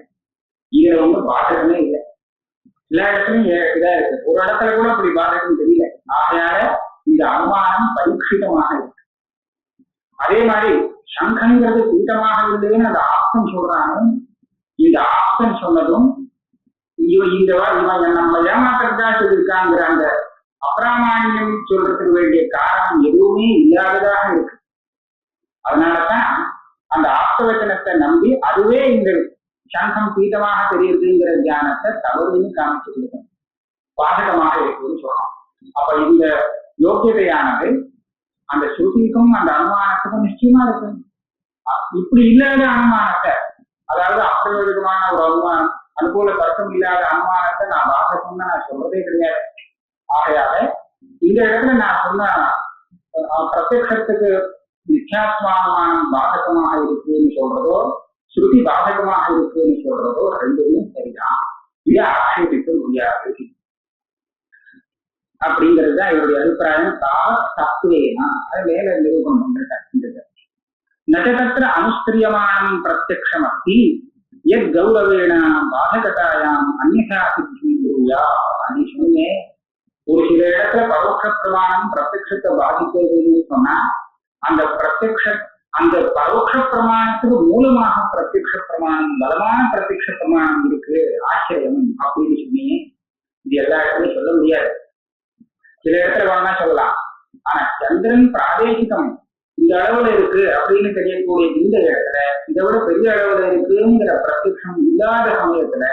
இதுல ஒன்றும் பாதகமே இல்லை. எல்லா இடத்துலயும் இதா இருக்கு, ஒரு இடத்துல கூட அப்படி பாதகம் தெரியல. ஆகையால இந்த அனுமானம் பரீட்சிதமாக இருக்கு. அதே மாதிரி சங்கங்கிறது பீட்டமாக இல்லைன்னு அந்த ஆப்தம் சொல்றாங்க. இந்த ஆப்தம் சொன்னதும் இவன் நம்ம ஏமாற்றத்தான் சொல்லியிருக்காங்கிற அந்த அப்பிராமான்யம் சொல்றதுக்கு வேண்டிய காரணம் எதுவுமே இல்லாததாக இருக்கு. அதனாலதான் அந்த ஆப்தவச்சனத்தை நம்பி அதுவே இந்த சங்கம் பீட்டமாக தெரியுதுங்கிற தியானத்தை தவறுன்னு காமிச்சு கொடுக்கும், பாதகமாக இருக்குன்னு சொல்லலாம். அப்ப இந்த யோக்கியதையானது அந்த ஸ்ருதிக்கும் அந்த அனுமானத்துக்கும் நிச்சயமா இருக்கு. இப்படி இல்லாத அனுமானத்தை, அதாவது அப்பிரயோஜகமான ஒரு அனுமானம், அனுகூல தர்க்கம் இல்லாத அனுமானத்தை நான் பாதகம்னு நான் சொல்றதே கிடையாது. ஆகையால இந்த இடத்துல நான் சொன்ன பிரத்யக்ஷத்துக்கு மித்யாத்மானுமானம் பாதகமாக இருக்குன்னு சொல்றதோ ஸ்ருதி பாதகமாக இருக்குன்னு சொல்றதோ ரெண்டுமே சரிதான். இதை ஆட்சேபிக்க முடியாது அப்படிங்கிறது தான் இவருடைய அபிப்பிராயம். தத்துவேனா அது மேல நிரூபணம் பண்றது. நகத்திர அனுஸ்திரியமானம் பிரத்யக்ஷம் அஸ்தி எத் கௌரவேண பாதகதாயாம் அந்நியதா சித்தி அப்படின்னு சொன்னே. ஒரு சில இடத்துல பரோட்ச பிரமாணம் பிரத்யக்ஷத்தை பாதிக்கிறதுன்னு சொன்னா அந்த பரோட்ச பிரமாணத்துக்கு மூலமாக பிரத்யக்ஷ பிரமாணம், பலமான பிரத்யக்ஷ பிரமாணம் இருக்கு, ஆச்சரியம் அப்படின்னு சொன்னீங்க. இது எல்லா இடத்துலையும் சொல்ல முடியாது. சில இடத்துல வேணா சொல்லலாம். ஆனா சந்திரன் பிராதேசிகம் இந்த அளவுல இருக்கு அப்படின்னு தெரியக்கூடிய இந்த இடத்துல இதை விட பெரிய அளவுல இருக்குங்கிற பிரத்யக்ஷம் இல்லாத சமயத்துல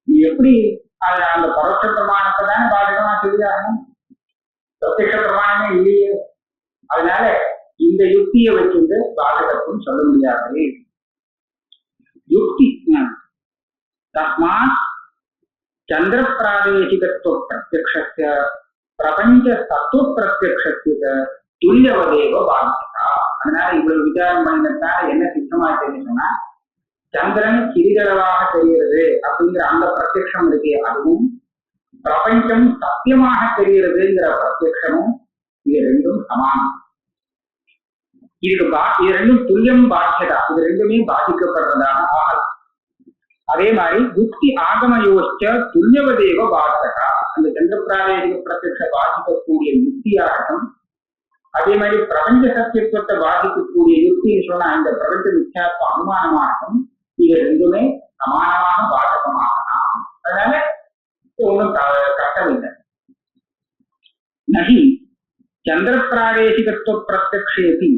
நீ எப்படி அந்த பரோட்ச பிரமாணத்தை தானே பாதகமா சொல்லியாகணும்? பிரத்யக்ஷ பிரமாணமே இல்லையே. அதனால இந்த யுக்தியை வச்சுட்டு பாதகத்தும் சொல்ல முடியாது. யுக்தி தஸ்மாத் சந்திர பிராதேசிகத்துவ பிரத்யக்ஷஸ்ய பிரபஞ்ச தத்துவ பிரத்யக்ஷஸ்ய துல்லியவதேவ பாதிக்கா. அதனால இவ்வளவு விசாரம் பண்ணினதால என்ன சித்தமா தெரியுதுன்னா, சந்திரன் சிறிதளவாக தெரிகிறது அப்படிங்கிற அந்த பிரத்யக்ஷம் இருக்கே, அதுவும் பிரபஞ்சம் சத்தியமாக தெரிகிறதுங்கிற பிரத்யக்ஷமும் இது ரெண்டும் சமானம். இது ரெண்டும் துல்லியம் பாக்கியதா, இது ரெண்டுமே பாதிக்கப்படுறதாக ஆகலாம். அதே மாதிரி யுக்தி ஆகமயோச்ச துல்லியவதேவ பாதகா, அந்த சந்திர பிராதேசிக பிரத்யக்ஷ பாதிக்கக்கூடிய யுக்தியாகட்டும், அதே மாதிரி பிரபஞ்ச சத்தியத்துவத்தை பாதிக்கக்கூடிய யுக்தின்னு சொன்னா இந்த பிரபஞ்ச மித்யாத்வ அனுமானமாகட்டும், இது ரெண்டுமே சமானமாக பாதகமாகலாம். அதனால ஒன்றும் கஷ்டமில்லை. நகி சந்திர பிராதேசிகத்துவ பிரத்யக்ஷேபி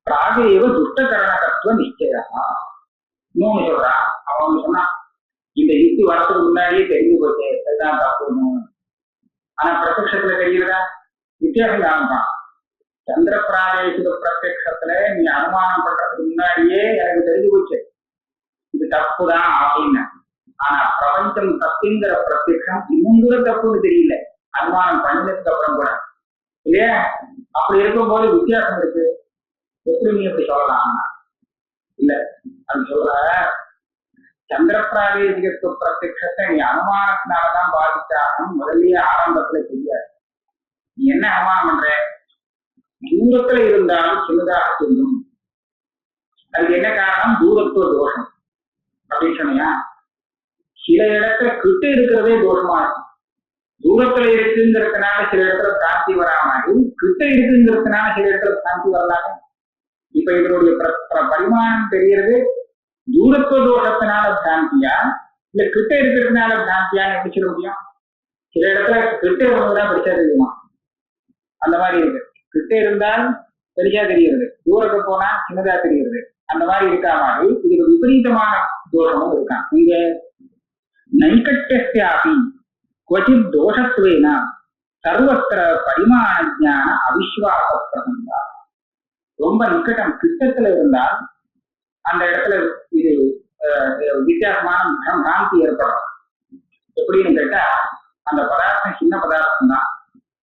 பிராகேவ துஷ்டகரணகத்துவ நிச்சயா. இன்னொன்னு சொல்றா, அவன் சொன்னா இந்த யுக்தி வரத்துக்கு முன்னாடியே தெரிஞ்சு போச்சு அதுதான் தப்புணும். ஆனா பிரத்யக்ஷத்துல தெரியுறதா வித்தியாசம் காரணம். சந்திர பிராதேசிக பிரத்யக்ஷத்துல நீ அனுமானம் பண்றதுக்கு முன்னாடியே எனக்கு தெரிஞ்சு போச்சு இது தப்புதான் அப்படின்னு. ஆனா பிரபஞ்சம் தப்புங்கிற பிரத்யக்ஷம் இன்னும் கூட தப்புன்னு தெரியல அனுமானம் பண்ணினதுக்கு அப்புறம் கூட இல்லையா? அப்படி இருக்கும்போது வித்தியாசம் இருக்கு. எப்படி நீ எப்படி சொல்லலாம்? இல்ல அது சொல்ற சந்திர பிராதேசிகத்துவ பிரத்யக்ஷத்தை நீ அனுமானத்தினாலதான் பாதிச்சாகணும். முதல்லயே ஆரம்பத்துல தெரியாது. நீ என்ன அனுமானம் பண்ற? தூரத்துல இருந்தாலும் சின்னதாக சொல்லும். அதுக்கு என்ன காரணம்? தூரத்துவ தோஷம் அப்படின்னு சொன்னியா? சில இடத்துல கிட்ட இருக்கிறதே தோஷமா இருக்கு. தூரத்துல இருக்குங்கிறதுனால சில இடத்துல பிராந்தி வராம, கிட்ட இருக்குங்கிறதுனால சில இடத்துல பிராந்தி வரலாங்க. இப்ப இதனுடைய பரிமாணம் தெரியறது தூரத்துவ தோஷத்தினால பிராந்தியா இல்ல கிட்ட இருக்கிறதுனால பிராந்தியான்னு எப்படி சொல்ல முடியும்? சில இடத்துல கிட்ட இருந்ததுதான் பெருசா தெரியுமா? அந்த மாதிரி இருக்கு. கிட்ட இருந்தால் பெருசா தெரிகிறது, தூரத்தை போனா சின்னதா தெரிகிறது. அந்த மாதிரி இருக்கா மாதிரி இதுக்கு விபரீதமான தோஷமும் இருக்கான். இங்க நைகட்டியாபி क्वचित् दोषत्वेन सर्वत्र परिमाण ज्ञान अविश्वास प्रसंगा. ரொம்ப நிக்கட்டம் கிட்டத்துல இருந்தால் அந்த இடத்துல இது வித்தியாசமான பிராந்தி ஏற்படும். எப்படின்னு கேட்டா, அந்த பதார்த்தம் சின்ன பதார்த்தம் தான்.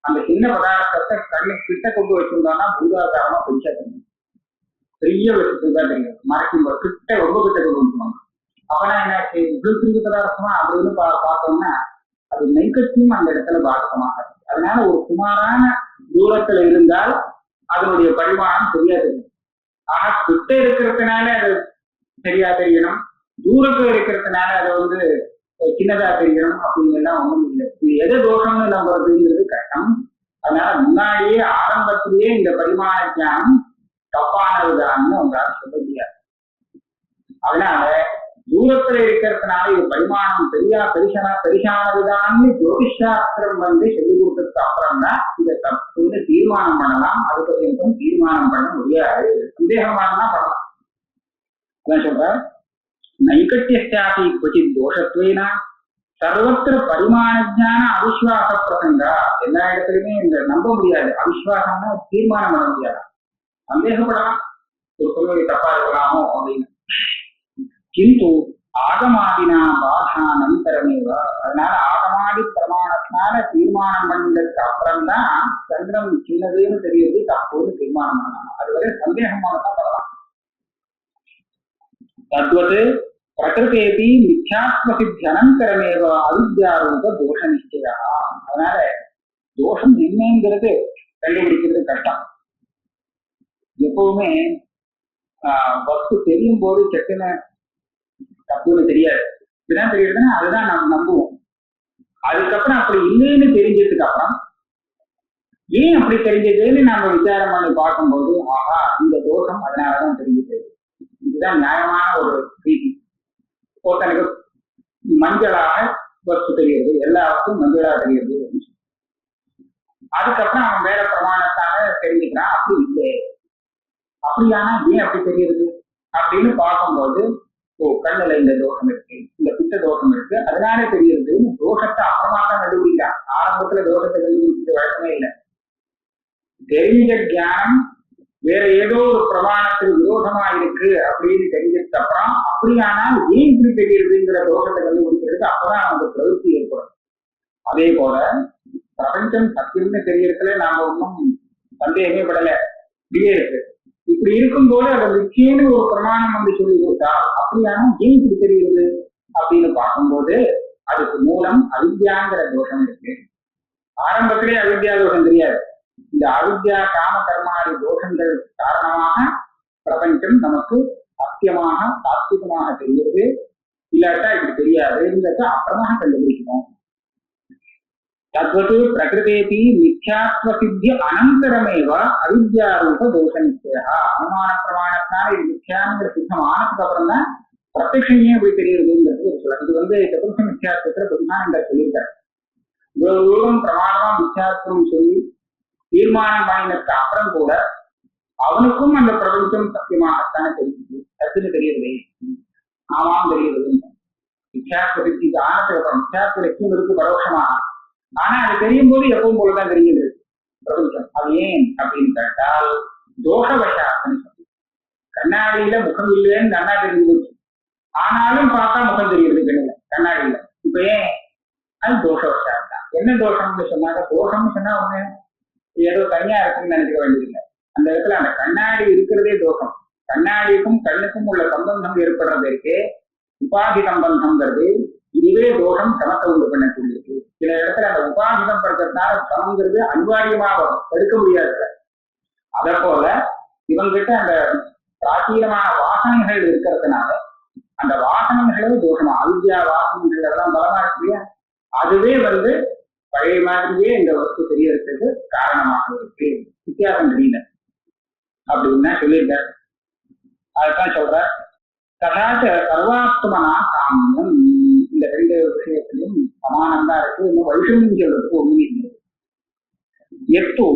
அந்த சின்ன பதார்த்தத்தை கண்ணு கிட்ட கொண்டு வச்சிருந்தோம்னா பூதாகாரமா பெருசா தெரியும், பெரிய வச்சுதான் தெரியும். மறைக்கும் கிட்ட ரொம்ப கிட்ட கொண்டு வந்துருவாங்க. அப்பனா என்ன இவ்வளவு பெரிய பதார்த்தமா அப்படின்னு பார்த்தோம்னா அது நைக்கட்சியும் அந்த இடத்துல பாதகமாக இருக்கு. அதனால ஒரு சுமாரான தூரத்துல இருந்தால் அதனுடைய பரிமாணம் சரியா தெரியும். ஆனா கிட்ட இருக்கிறதுனால அது சரியா தெரியணும், தூரத்துல இருக்கிறதுனால அதை சின்னதா தெரியணும் அப்படின்னு எல்லாம் ஒண்ணும் இல்லை. இது எது தோஷம்னு நம்புறதுங்கிறது கஷ்டம். அதனால முன்னாடியே ஆரம்பத்திலேயே இந்த பரிமாண ஞானம் தப்பானதுதான்னு உங்களால சொல்ல முடியாது. அதனால தூரத்துல இருக்கிறதுனால இது பரிமாணம் பெரிசானதுதான்னு ஜோதிஷாஸ்திரம் சொல்லி கொடுத்ததுக்கு அப்புறம் தான் இதை தப்புன்னு தீர்மானம் பண்ணலாம். அது பர்யந்தம் தீர்மானம் பண்ண முடியாது. சந்தேகமானதான் பண்ணலாம். அதான் சொல்ற நைகட்டியாபி கொச்சித் தோஷத்வேனா சர்வத்திர பரிமாண ஜான அவிஸ்வாச பிரசங்கா. எல்லா இடத்துலயுமே இந்த நம்ப முடியாது. அவிஸ்வாசம்னா தீர்மானம் பண்ண முடியாது. சந்தேகப்படலாம், ஒரு சொல்வது தப்பா இருக்கலாமோ அப்படின்னு. கிந்து ஆகமாதினா பாதானந்தரமேவ. அதனால ஆகமாதி பிரமாணத்தினால தீர்மானம் பண்ணதுக்கு அப்புறம் தான் சந்திரம் சின்னதுன்னு தெரியுது, தப்புன்னு தீர்மானம் பண்ணலாம். அதுவரை சந்தேகமானதான் வரலாம். தத்வத் பிரகிருதேபி மித்யாத்மசித்தியனந்தரமேவ அவித்யாரூப தோஷ நிச்சயா. அதனால தோஷம் என்னங்கிறது கண்டுபிடிக்கிறது கஷ்டம். எப்பவுமே வஸ்து தெரியும் போது செட்டுன்னு தப்புன்னு தெரியாது. இப்படிதான் தெரியுதுன்னா அதுதான் நம்ம நம்புவோம். அதுக்கப்புறம் அப்படி இல்லைன்னு தெரிஞ்சதுக்கு அப்புறம் ஏன் அப்படி தெரிஞ்சதுன்னு நம்ம விசாரம் பண்ணி பார்க்கும்போது ஆஹா இந்த தோஷம் அதனாலதான் தெரிஞ்சது. இதுதான் நியாயமான ஒரு ரீதி. ஒருத்தனுக்கு மஞ்சளாக வஸ்து தெரியுது, எல்லாருக்கும் மஞ்சளாக தெரியுது. அதுக்கப்புறம் அவன் வேற பிரமாணத்தால தெரிஞ்சுக்கிறான். அப்படி இல்லை, அப்படியானா ஏன் அப்படி தெரியுது அப்படின்னு பார்க்கும்போது கண்ணுல இந்த தோஷம் இருக்கு, இந்த பித்த தோஷம் இருக்கு, அதனால தெரியுதுன்னு தோஷத்தை அப்புறமா தான் கண்டுபிடிக்கிறான். ஆரம்பத்துல தோஷத்தை கண்டுபிடிச்சது வழக்கமே இல்லை. தெரிஞ்ச ஞானம் வேற ஏதோ ஒரு பிரமாணத்துக்கு விரோதமா இருக்கு அப்படின்னு தெரிஞ்சதுக்கு அப்புறம் அப்படியானால் ஏன் இப்படி தெரியுதுங்கிற தோஷத்தை கண்டுபிடிக்கிறது அப்பதான் நமக்கு பிரவೃತ್ತಿ ஏற்படும். அதே போல பிரபஞ்சம் சத்தியம்னு தெரியறதுல நாம ஒன்றும் சந்தேகமே படல, இப்படியே இருக்கு. இப்படி இருக்கும்போது அதை முக்கியன்னு ஒரு பிரமாணம் சொல்லி கொடுத்தா அப்படியானா ஏன் இப்படி தெரியுது அப்படின்னு பார்க்கும்போது அதுக்கு மூலம் அவித்யாங்கிற தோஷம் இருக்கு. ஆரம்பத்திலே அவித்யா தோஷம் தெரியாது. இந்த அவித்யா காம கர்மாதி தோஷங்கள் காரணமாக பிரபஞ்சம் நமக்கு சத்தியமாக சாத்விகமாக தெரிகிறது. இல்லாட்டா இப்படி தெரியாதுங்கிறத அப்புறமாக கண்டுபிடிக்கணும். தத்வத் பிரகிருதேபி மித்யாத்வ சித்தி அனந்தரமேவ அவித்யாரூப தோஷ நிச்சயா. அனுமான பிரமாணத்தினால இது மித்யாங்கிற சித்தம் ஆனதுக்கு அப்புறம் தான் பிரத்யக்ஷம் ஏன் இப்படி தெரியுதுங்கிறது சொல்லுங்க. இது சதுர்த்த மித்யாத்வத்துல பிரதான சொல்லியிருக்காரு. இவ்வளவு தூரம் பிரமாணமா மித்யாத்வம் சொல்லி தீர்மானம் பண்ணினதுக்கு அப்புறம் கூட அவனுக்கும் அந்த பிரபஞ்சம் சத்தியமாகத்தானே தெரியுது, சத்துன்னு தெரியறதே, ஆமாம் தெரியுது. மித்யாத்வதிக்கு ஆனதுக்கு அப்புறம் மித்யாத்வ இருக்கு பரோட்சமாக. ஆனா அது தெரியும் போது எப்பவும் போலதான் தெரியுது பிரபஞ்சம். அது ஏன் அப்படின்னு கேட்டால் தோஷவசாசன்னு சொல்லி கண்ணாடியில முகம் இல்லைன்னு நல்லா தெரிஞ்சு, ஆனாலும் பார்த்தா முகம் தெரியுது கண்ணாடியில. இப்ப ஏன் அது தோஷவசாசம் தான். என்ன தோஷம்னு சொன்னாங்க? தோஷம்னு சொன்னா ஒண்ணு ஏதோ தனியா இருக்குன்னு நினைக்க வேண்டியதில்லை. அந்த இடத்துல அந்த கண்ணாடி இருக்கிறதே தோஷம். கண்ணாடிக்கும் கண்ணுக்கும் உள்ள சம்பந்தம் ஏற்படுறதற்கு உபாதி சம்பந்தம்ங்கிறது இதுவே தோஷம் சமத்தை உண்டு பண்ணக்கூடியது. சில இடத்துல அந்த உபாதிதம் படுறதுனால சமங்கிறது அனிவாரியமாக வரும், தடுக்க முடியாது. அதே போல இவங்கிட்ட அந்த பிராச்சீனமான வாசனைகள் இருக்கிறதுனால அந்த வாசனைகளே தோஷமா அவித்யா வாசனைகள் எல்லாம் பலமா இருக்கு. அதுவே பழைய மாதிரியே இந்த வஸ்து தெரியறதுக்கு காரணமாக இருக்கு. வித்தியாசம் தெரியல அப்படின்னா சொல்லியிருக்காரு. அதுதான் சொல்ற கதாச்ச சர்வாத்மனா சாமியம். இந்த ரெண்டு விஷயத்திலையும் சமானம் தான் இருக்கு. இன்னும் வைஷமியம் சொல்றதுக்கு ஒண்ணு இல்லை. எத்து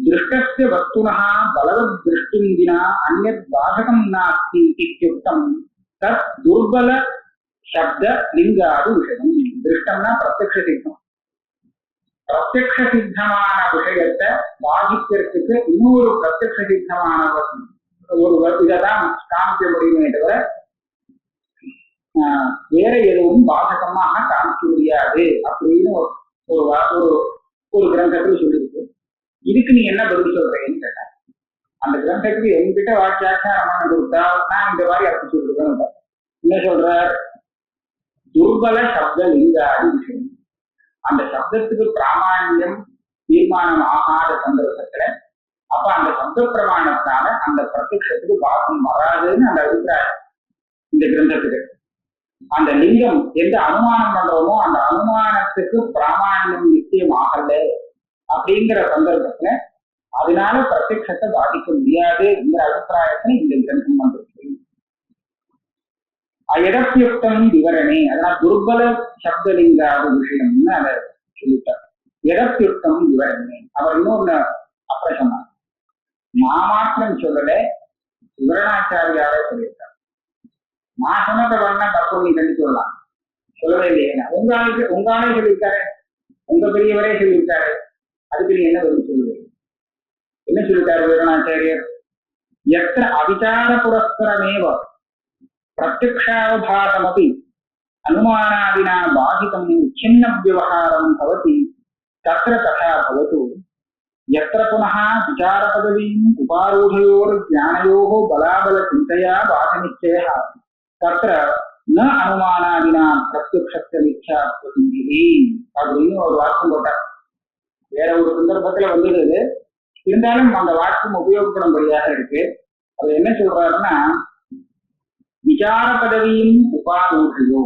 திருஷ்டஸ்ய வஸ்துனா பலவத் திருஷ்டிம் வினா அந்யத் பாதகம் நாஸ்தி இத்யுக்தம் தத் துர்பல சப்த லிங்காதி விஷயம். திருஷ்டம்னா பிரத்யக்ஷ சித்தம். பிரத்யக்ஷ சித்தமான விஷயத்தை பாதிக்கிறதுக்கு இன்னொரு பிரத்யக்ஷ சித்தமான ஒரு இதைதான் காமிக்க முடியுமே தவிர வேற எதுவும் பாதகமாக காமிக்க முடியாது அப்படின்னு ஒரு கிரந்தத்தில் சொல்லியிருக்கு. இதுக்கு நீ என்ன பதில் சொல்றேன்னு கேட்ட, அந்த கிரந்தத்துக்கு என்கிட்ட வாக்கியாச்சாரம் கொடுத்தா நான் இந்த மாதிரி அப்படி சொல்லிருக்கேன். என்ன சொல்ற? துர்பல சப்த லிங்காதி விஷயம். அந்த சப்தத்துக்கு பிராமாண்யம் தீர்மானம் ஆகாத சந்தர்ப்பத்துல அப்ப அந்த சப்த பிரமாணத்தினால அந்த பிரத்யக்ஷத்துக்கு பாகம் வராதுன்னு அந்த அபிப்பிராயம் இந்த கிரந்தத்துக்கு. அந்த லிங்கம் எந்த அனுமானம் பண்றோமோ அந்த அனுமானத்துக்கு பிராமாண்யம் நிச்சயம் ஆகல அப்படிங்கிற சந்தர்ப்பத்துல அதனால பிரத்யக்ஷத்தை பாதிக்க முடியாது என்கிற அபிப்பிராயத்தை இந்த கிரந்தம் வந்திருக்கு. எதப்பியுக்தம் விவரணே, அதனால் துர்பல சப்தலிங்காத விஷயம்னு அதை சொல்லிட்டார். எதப்பியுக்தம் விவரணே, அவர் இன்னொன்னு அப்புறம் சொன்னார். நான் மாத்திரம் சொல்லல, விவரணாச்சாரியாவே சொல்லியிருக்கார். நான் சொன்னதை வேணா தப்பு நீ கண்டு சொல்லலாம், சொல்லவே இல்லையா? உங்காலே சொல்லியிருக்காரு, உங்க பெரியவரே சொல்லியிருக்காரு, அதுக்கு நீ என்ன பதில் சொல்லுவீங்க? என்ன சொல்லிட்டாரு விவரணாச்சாரியர்? எத்திர அவிசார புரஸ்கரமேவ பிரத்யக்ஷாவபாசமபி அனுமானாதினா பாதிதம் சின்ன விவகாரம் பவதி தத்ர ததா பவது. यत्र पुनः विचारपदवीम् उपारूढयोर्ज्ञानयोः बलाबलचिन्तया बाधनिश्चयः तत्र न अनुमानादिना प्रत्यक्षस्य मिथ्यात्वसिद्धिः அப்படின்னு ஒரு வாக்கியம் போட்டார். வேற ஒரு சந்தர்ப்பத்துல வந்தது, இருந்தாலும் அந்த வாக்கியம் உபயோகப்படும்படியாக இருக்கு. அது என்ன சொல்றாருன்னா, விசார பதவியும் உபாரூಢயோ,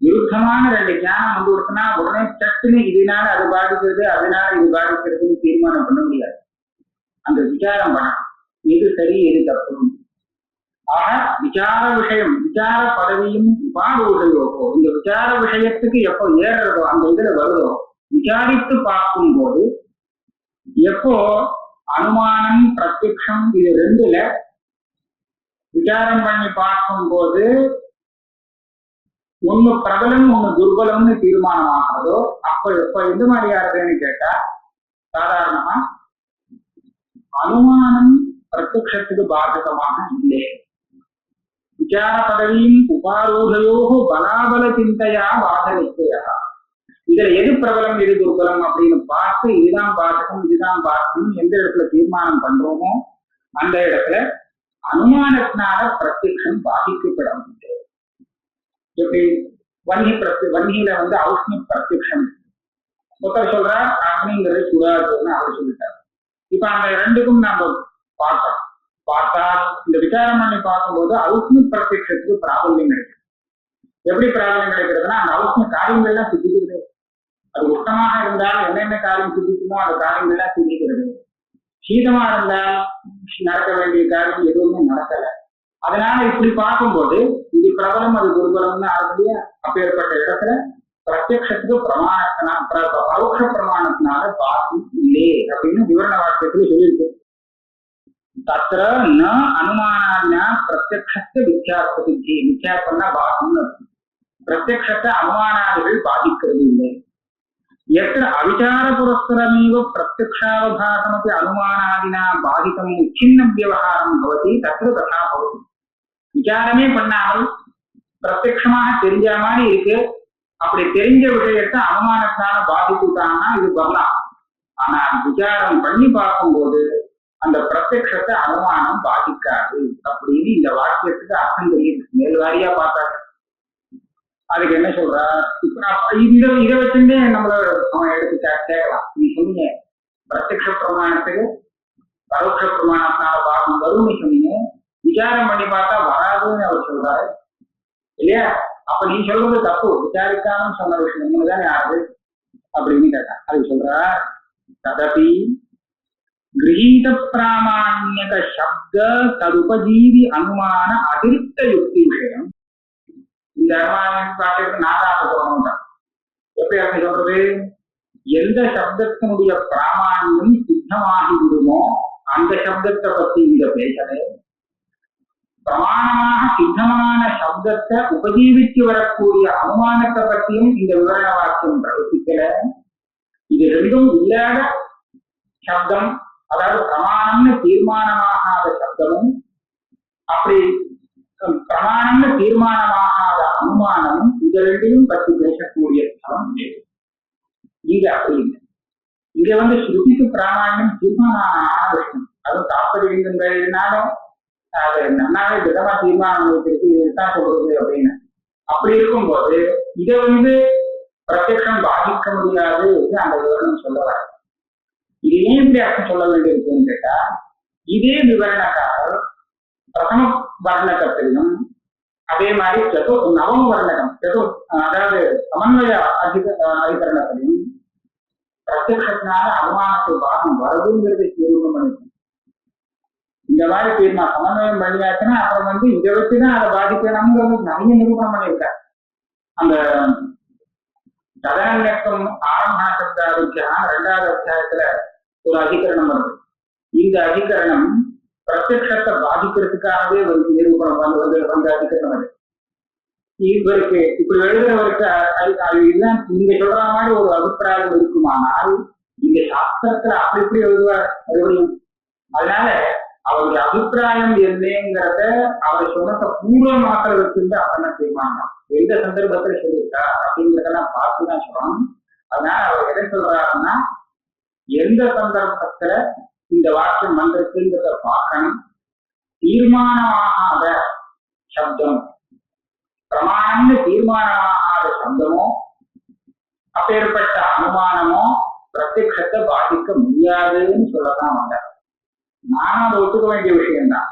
விருத்தமான ரெண்டு ஞானம் வந்து கொடுத்தனா உடனே சட்டுன்னு இதனால அது பாதிக்கிறது அதனால இது பாதிக்கிறதுன்னு தீர்மானம் பண்ண முடியாது. அந்த விசாரம் பண்ணணும், எது சரி எது தப்பு. ஆக விசார விஷயம், விசார பதவியும் உபாரூಢயோ, இந்த விசார விஷயத்துக்கு எப்போ ஏறுறதோ அந்த இதுல வருதோ, விசாரித்து பார்க்கும் போது எப்போ அனுமானம் பிரத்யக்ஷம் இது ரெண்டுல விசாரம் பண்ணி பார்க்கும் போது ஒண்ணு பிரபலம் ஒண்ணு துர்பலம்னு தீர்மானம் ஆகிறதோ அப்ப எப்ப எந்த மாதிரியா இருக்குன்னு கேட்டா, சாதாரணமா அனுமானம் பிரத்யக்ஷத்துக்கு பாதகமாக இல்லை. விசார பதவியும் உபாரூಢயோ பலாபல சிந்தையா பாத நிச்சயா, இதுல எது பிரபலம் எது துர்பலம் அப்படின்னு பார்த்து இதுதான் பாதகம் இதுதான் பாதகம் எந்த இடத்துல தீர்மானம் பண்றோமோ அந்த இடத்துல அனுமானத்தினால பிரத்யக்ஷம் பாதிக்கப்பட முடியாது. எப்படி வன்னியில வந்து ஔஷ்ணிக் பிரத்யக்ஷம், ஒருத்தர் சொல்றார் அக்னிங்கிறது சுடாதுன்னு அவர் சொல்லிட்டார். இப்ப அந்த ரெண்டுக்கும் நம்ம பார்த்தா இந்த விசாரம் பண்ணி பார்க்கும்போது ஔஷ்ணிக் பிரத்யக்ஷத்துக்கு பிராபல்யம் கிடைக்கும். எப்படி பிராபல்யம் கிடைக்கிறதுனா, அந்த ஔஷ்ண காரியங்கள்லாம் சித்திக்கிறது. அது உஷ்ணமாக இருந்தால் என்னென்ன காரியம் சித்திக்குமோ அந்த காரியங்கள்லாம் சித்திக்கிறது. சீதமா இருந்தால் நடக்க வேண்டிய காரியம் எதுவுமே நடக்கல. அதனால இப்படி பார்க்கும்போது இது பிரபலம் அது துர்பலம்னு ஆகலையா, அப்பேற்பட்ட இடத்துல பிரத்யக்ஷத்துக்கு பரோட்ச பிரமாணத்தினால பாசம் இல்லை அப்படின்னு விவரண வாக்கியத்துல சொல்லியிருக்கு. தத்திர ந அனுமானாதினா பிரத்யக்ஷத்தை வித்தியாசத்தை வித்தியாசம்னா பாசம்னு இருக்கு. பிரத்யக்ஷத்தை அனுமானாதிகள் பாதிக்கிறது இல்லை. எத்திர அவிசார புரஸ்கரமேவ பிரத்யக்ஷாவபாசமபி அனுமானாதினா பாதிதம் சின்ன விவகாரம் பவதி தத்திர ததா பவதி. விசாரமே பண்ணாமல் பிரத்யக்ஷமாக தெரிஞ்ச மாதிரி இருக்கு, அப்படி தெரிஞ்ச விஷயத்தை அனுமானத்தால பாதிச்சுட்டாங்கன்னா இது வரலாம். ஆனா விசாரம் பண்ணி பார்க்கும்போது அந்த பிரத்யக்ஷத்தை அனுமானம் பாதிக்காது அப்படின்னு இந்த வாக்கியத்துக்கு அர்த்தம் தெரியுது. மேல்வாரியா பார்த்தாரு. அதுக்கு என்ன சொல்றா, இப்ப இதை வச்சுட்டு நம்மள அவன் எடுத்து கேட்கலாம். நீ சொன்னீங்க பிரத்யக்ஷ பிரமாணத்துக்கு பரோட்ச பிரமாணத்தினால பார்க்கும் வரும்னு சொன்னீங்க, விசாரம் பண்ணி பார்த்தா வராதுன்னு அவர் சொல்றாரு இல்லையா? அப்ப நீ சொல்றது தப்பு, விசாரிக்காம சொன்ன விஷயம் தானே ஆகுது அப்படின்னு கேட்டான். அது சொல்ற ததபி கிரகீத பிராமாண்யக சப்த ததுபஜீவி அனுமான அதிருப்த யுக்தி விஷயம். இந்த அனுமானம் பார்க்கறதுக்கு நாதாப்ப சொல்லணும். எப்படி அப்படி சொல்றது, எந்த சப்தத்தினுடைய பிராமாண்யம் சித்தமாகி விடுமோ அந்த சப்தத்தை பத்தி இங்க பேசல, பிரமாணமாக சித்தமான சப்தத்தை உபஜீவித்து வரக்கூடிய அனுமானத்தை பற்றியும் இந்த விவரண வாக்கியம் பிரவர்த்திக்கல. இது ரெண்டும் இல்லாத சப்தம், அதாவது பிரமாணம்னு தீர்மானமாகாத சப்தமும் அப்படி பிரமாணம்னு தீர்மானமாகாத அனுமானமும் இது ரெண்டையும் பற்றி பேசக்கூடிய ஸ்தலம் இங்க அப்படி இல்லை. இங்க வந்து ஸ்ருதிக்கு பிராமாண்யம் தீர்மானமான விஷயம், அதுவும் தாற்பயங்கள்னாலும் அது நன்னாவே திடமா தீர்மானம் இதுதான் சொல்றது அப்படின்னு. அப்படி இருக்கும்போது இதை வந்து பிரத்யக்ஷம் பாதிக்க முடியாது அந்த விவரணம் சொல்ல வர. இது ஏன் இப்படி அர்த்தம் சொல்ல வேண்டியிருக்குன்னு கேட்டா, இதே விவரணக்காரர் பிரதம வர்ணகத்திலும் அதே மாதிரி நவம வர்ணகம் அதாவது சமன்வய அதிகரணத்திலும் பிரத்யக்ஷத்தினால அனுமானத்து பாகம் வருதுங்கிறதை தீர்மானம் பண்ணிக்கணும். இந்த மாதிரி தீர்மானம் சமன்வயம் பண்ணியாச்சுன்னா அப்புறம் இதை வச்சுதான் அதை பாதிக்கணுங்கிறது நிறைய நிரூபணம் பண்ணியிருக்காரு. அந்த ததனக்கம் ஆரம்பணத்திற்கான 2வது அத்தியாயத்துல ஒரு அதிகரணம் வருது. இந்த அதிகரணம் பிரத்யக்ஷத்தை பாதிக்கிறதுக்காகவே நிரூபணம் வந்த அதிகரணம் வருது. இவருக்கு இப்படி எழுதுறவருக்கு இதுதான் நீங்க சொல்ற மாதிரி ஒரு அபிப்பிராயம் இருக்குமானால் இந்த சாஸ்திரத்துல அப்படி இப்படி எழுதுவார் மறுபடியும். அதனால அவருடைய அபிப்பிராயம் என்னங்கிறத அவர் சொன்னதை பூர்வமாக வச்சிருந்து அப்பதான் தீர்மானம் எந்த சந்தர்ப்பத்துல சொல்லியிருக்கா அப்படிங்கிறதெல்லாம் பார்த்துதான் சொல்லணும். அதனால அவர் எதை சொல்றாருன்னா எந்த சந்தர்ப்பத்துல இந்த வாக்கியம் வந்திருக்குங்கிறத பார்க்கணும். தீர்மானமாகாத சப்தம் பிரமாணம்னு தீர்மானமாகாத சப்தமோ அப்பேற்பட்ட அனுமானமோ பிரத்யக்ஷத்தை பாதிக்க முடியாதுன்னு சொல்லதான் வந்தார். நானும் அதை ஒத்துக்க வேண்டிய விஷயம்தான்.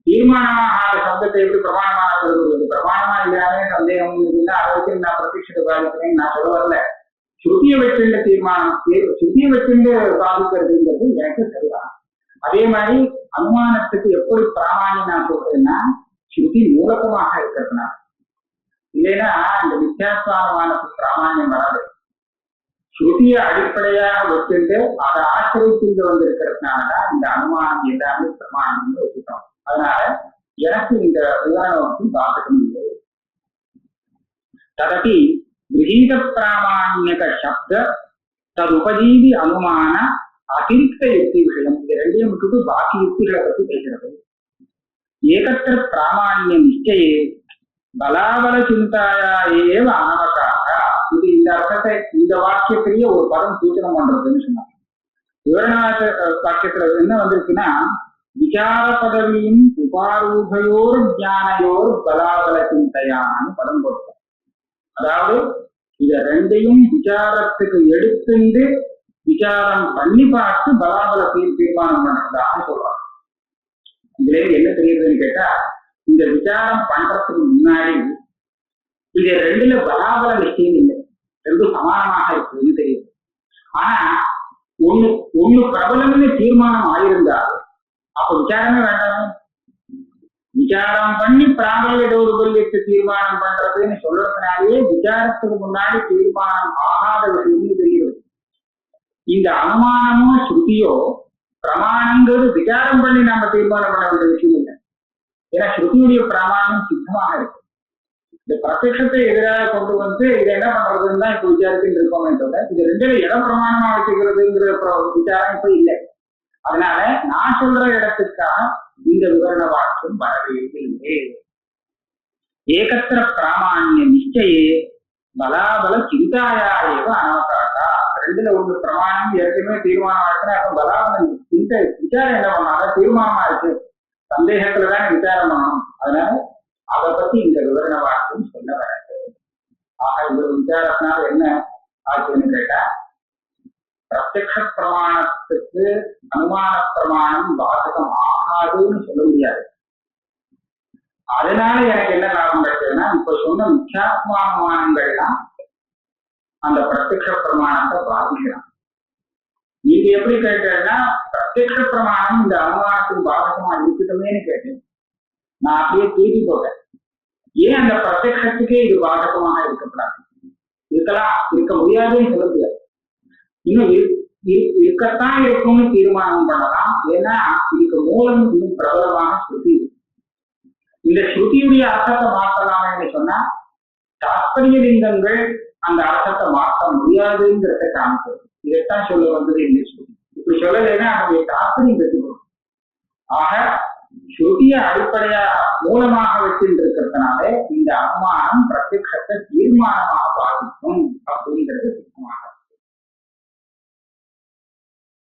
தீர்மானமாகாத சப்தத்தை எப்படி பிரமாணமாக சொல்லுவது? பிரமாணமா இல்லாம சந்தேகம் இருந்தா அதை வச்சு நான் பிரத்யக்ஷத்தை பாதிக்கிறேன்னு நான் சொல்ல வரல. ஸ்ருதியை வச்சுள்ள தீர்மானம் ஸ்ருதியை வச்சுட்டு பாதிக்கிறதுங்கிறது எனக்கு சரிதான். அதே மாதிரி அனுமானத்துக்கு எப்படி பிராமாணியம் நான் சொல்றேன்னா ஸ்ருதி மூலகமாக இருக்கிறதுனால. இல்லைன்னா இந்த வித்தியாசமானத்துக்கு பிராமாணியம் வராது. ஸ்ருதியை அடிப்படையாக வச்சுட்டு அதை ஆசிரியத்து வந்திருக்கிறதுனாலதான் இந்த அனுமானம் எல்லாமே பிரமாணம் வச்சுட்டோம். அதனால எனக்கு இந்த உதாரணத்துக்கு பாதிக்க முடியாது. ததபி கிரகீத பிராமாண்யக சப்த ததுபஜீவி அனுமான அதிருப்த யுக்தி விஷயம். இது ரெண்டையும் விட்டுட்டு பாக்கி யுக்திகளை பற்றி பேசுறது. ஏகத்திர பிராமாண்ய நிச்சயே பலாபல சிந்தாயா ஏவ அனவகாக. இது இந்த அர்த்தத்தை இந்த வாக்கியத்திலேயே ஒரு பதம் சூச்சனம் பண்றதுன்னு சொன்னாங்க. விவரணாத வாக்கியத்துல என்ன வந்திருக்குன்னா விசார பதவியின் உபாரூபயோர் ஞானயோர் பலாபல சிந்தையான்னு பதம் போட்டோம். அதாவது இத ரெண்டையும் விசாரத்துக்கு எடுத்துட்டு விசாரம் பண்ணி பார்த்து பலாபல தீர்மானம் பண்றதான்னு சொல்றாங்க. இதுல என்ன தெரியுதுன்னு கேட்டா இந்த விசாரம் பண்றதுக்கு முன்னாடி இது ரெண்டுல பலாபல நிச்சயம் இல்லை, ரெண்டும் சமானமாக இருக்குன்னு தெரியுது. ஆனா ஒண்ணு பிரபலம்னு தீர்மானம் ஆயிருந்தால் அப்ப விசாரமே வேண்டாம். விசாரம் பண்ணி பிராபல்ய தௌர்பல்யத்தை தீர்மானம் பண்றதுன்னு சொல்றதுனாலேயே விசாரத்துக்கு முன்னாடி தீர்மானம் ஆகாத விஷயம்னு தெரியுது. இந்த அனுமானமோ ஸ்ருதியோ பிரமாணங்கிறது விசாரம் பண்ணி நாம தீர்மானம் பண்ண வேண்டிய விஷயம் இல்லை. ஏன்னா ஸ்ருதியுடைய பிரமாணம் சித்தமாக இருக்கு. இந்த பிரத்யக்ஷத்தை எதிராக கொண்டு வந்து இதை என்ன பண்றதுன்னு தான் இப்ப விசாரிச்சுட்டு இருக்கோமே தவிர இது ரெண்டுல இடம் பிரமாணமா வச்சுக்கிறதுங்கிற விசாரம் இப்ப இல்லை. அதனால நான் சொல்ற இடத்துக்காக இந்த விவரண வாக்கியம் வரவே இல்லை. ஏகத்திர பிராமாண்ய நிச்சயே பலாபல சிந்தாயா ஏவ அனவகாட்டா. ரெண்டுல ஒன்று பிரமாணம் ஏற்கனவே தீர்மானம் ஆச்சுன்னா அப்ப பலாபல சிந்தை விசாரம் என்ன பண்ணாங்க? தீர்மானமா இருக்கு, சந்தேகத்துலதான் விசாரம் பண்ணணும். அதனால அதை பத்தி இந்த விவரண வாக்கியம் சொல்ல வராது. ஆக இந்த விசாரத்தினால என்ன ஆச்சுன்னு கேட்டா பிரத்யக்ஷ பிரமாணத்துக்கு அனுமான பிரமாணம் பாதகம் ஆகாதுன்னு சொல்ல முடியாது. அதனால எனக்கு என்ன லாபம் கிடைச்சதுன்னா இப்ப சொன்ன மித்யாத்மானுமானங்கள்லாம் அந்த பிரத்யக்ஷ பிரமாணத்தை பாதிக்கிறான். நீங்க எப்படி கேட்டீங்கன்னா பிரத்யக்ஷ பிரமாணம் இந்த அனுமானத்துக்கு பாதகமா இருக்கட்டுமேன்னு கேட்டேன். நான் அப்படியே தூக்கி போட்டேன். ஏன் அந்த பிரத்யக்ஷத்துக்கே இது பாதகமாக இருக்கக்கூடாது? இருக்க முடியாதுன்னு சொல்ல முடியாது. இன்னும் இருக்கத்தான் இருக்கும்னு தீர்மானம் பண்ணலாம். ஏன்னா இதுக்கு மூலம் இன்னும் பிரபலமான ஸ்ருதி. இந்த ஸ்ருதியுடைய அர்த்தத்தை மாற்றலாம்னு சொன்னா தாத்பரிய லிங்கங்கள் அந்த அர்த்தத்தை மாற்ற முடியாதுங்கிறத காமிக்கிறது. இதைத்தான் சொல்ல வந்தது இந்த ஸ்ருதி. இப்படி சொல்லலைன்னா அவருடைய தாத்பரியம் கற்றுக்கணும். ஆக ஸ்ருதியை அடிப்படையாக மூலமாக வச்சுட்டு இருக்கிறதுனால இந்த அனுமானம் பிரத்யக்ஷத்தை தீர்மானமாக பாதிக்கும்.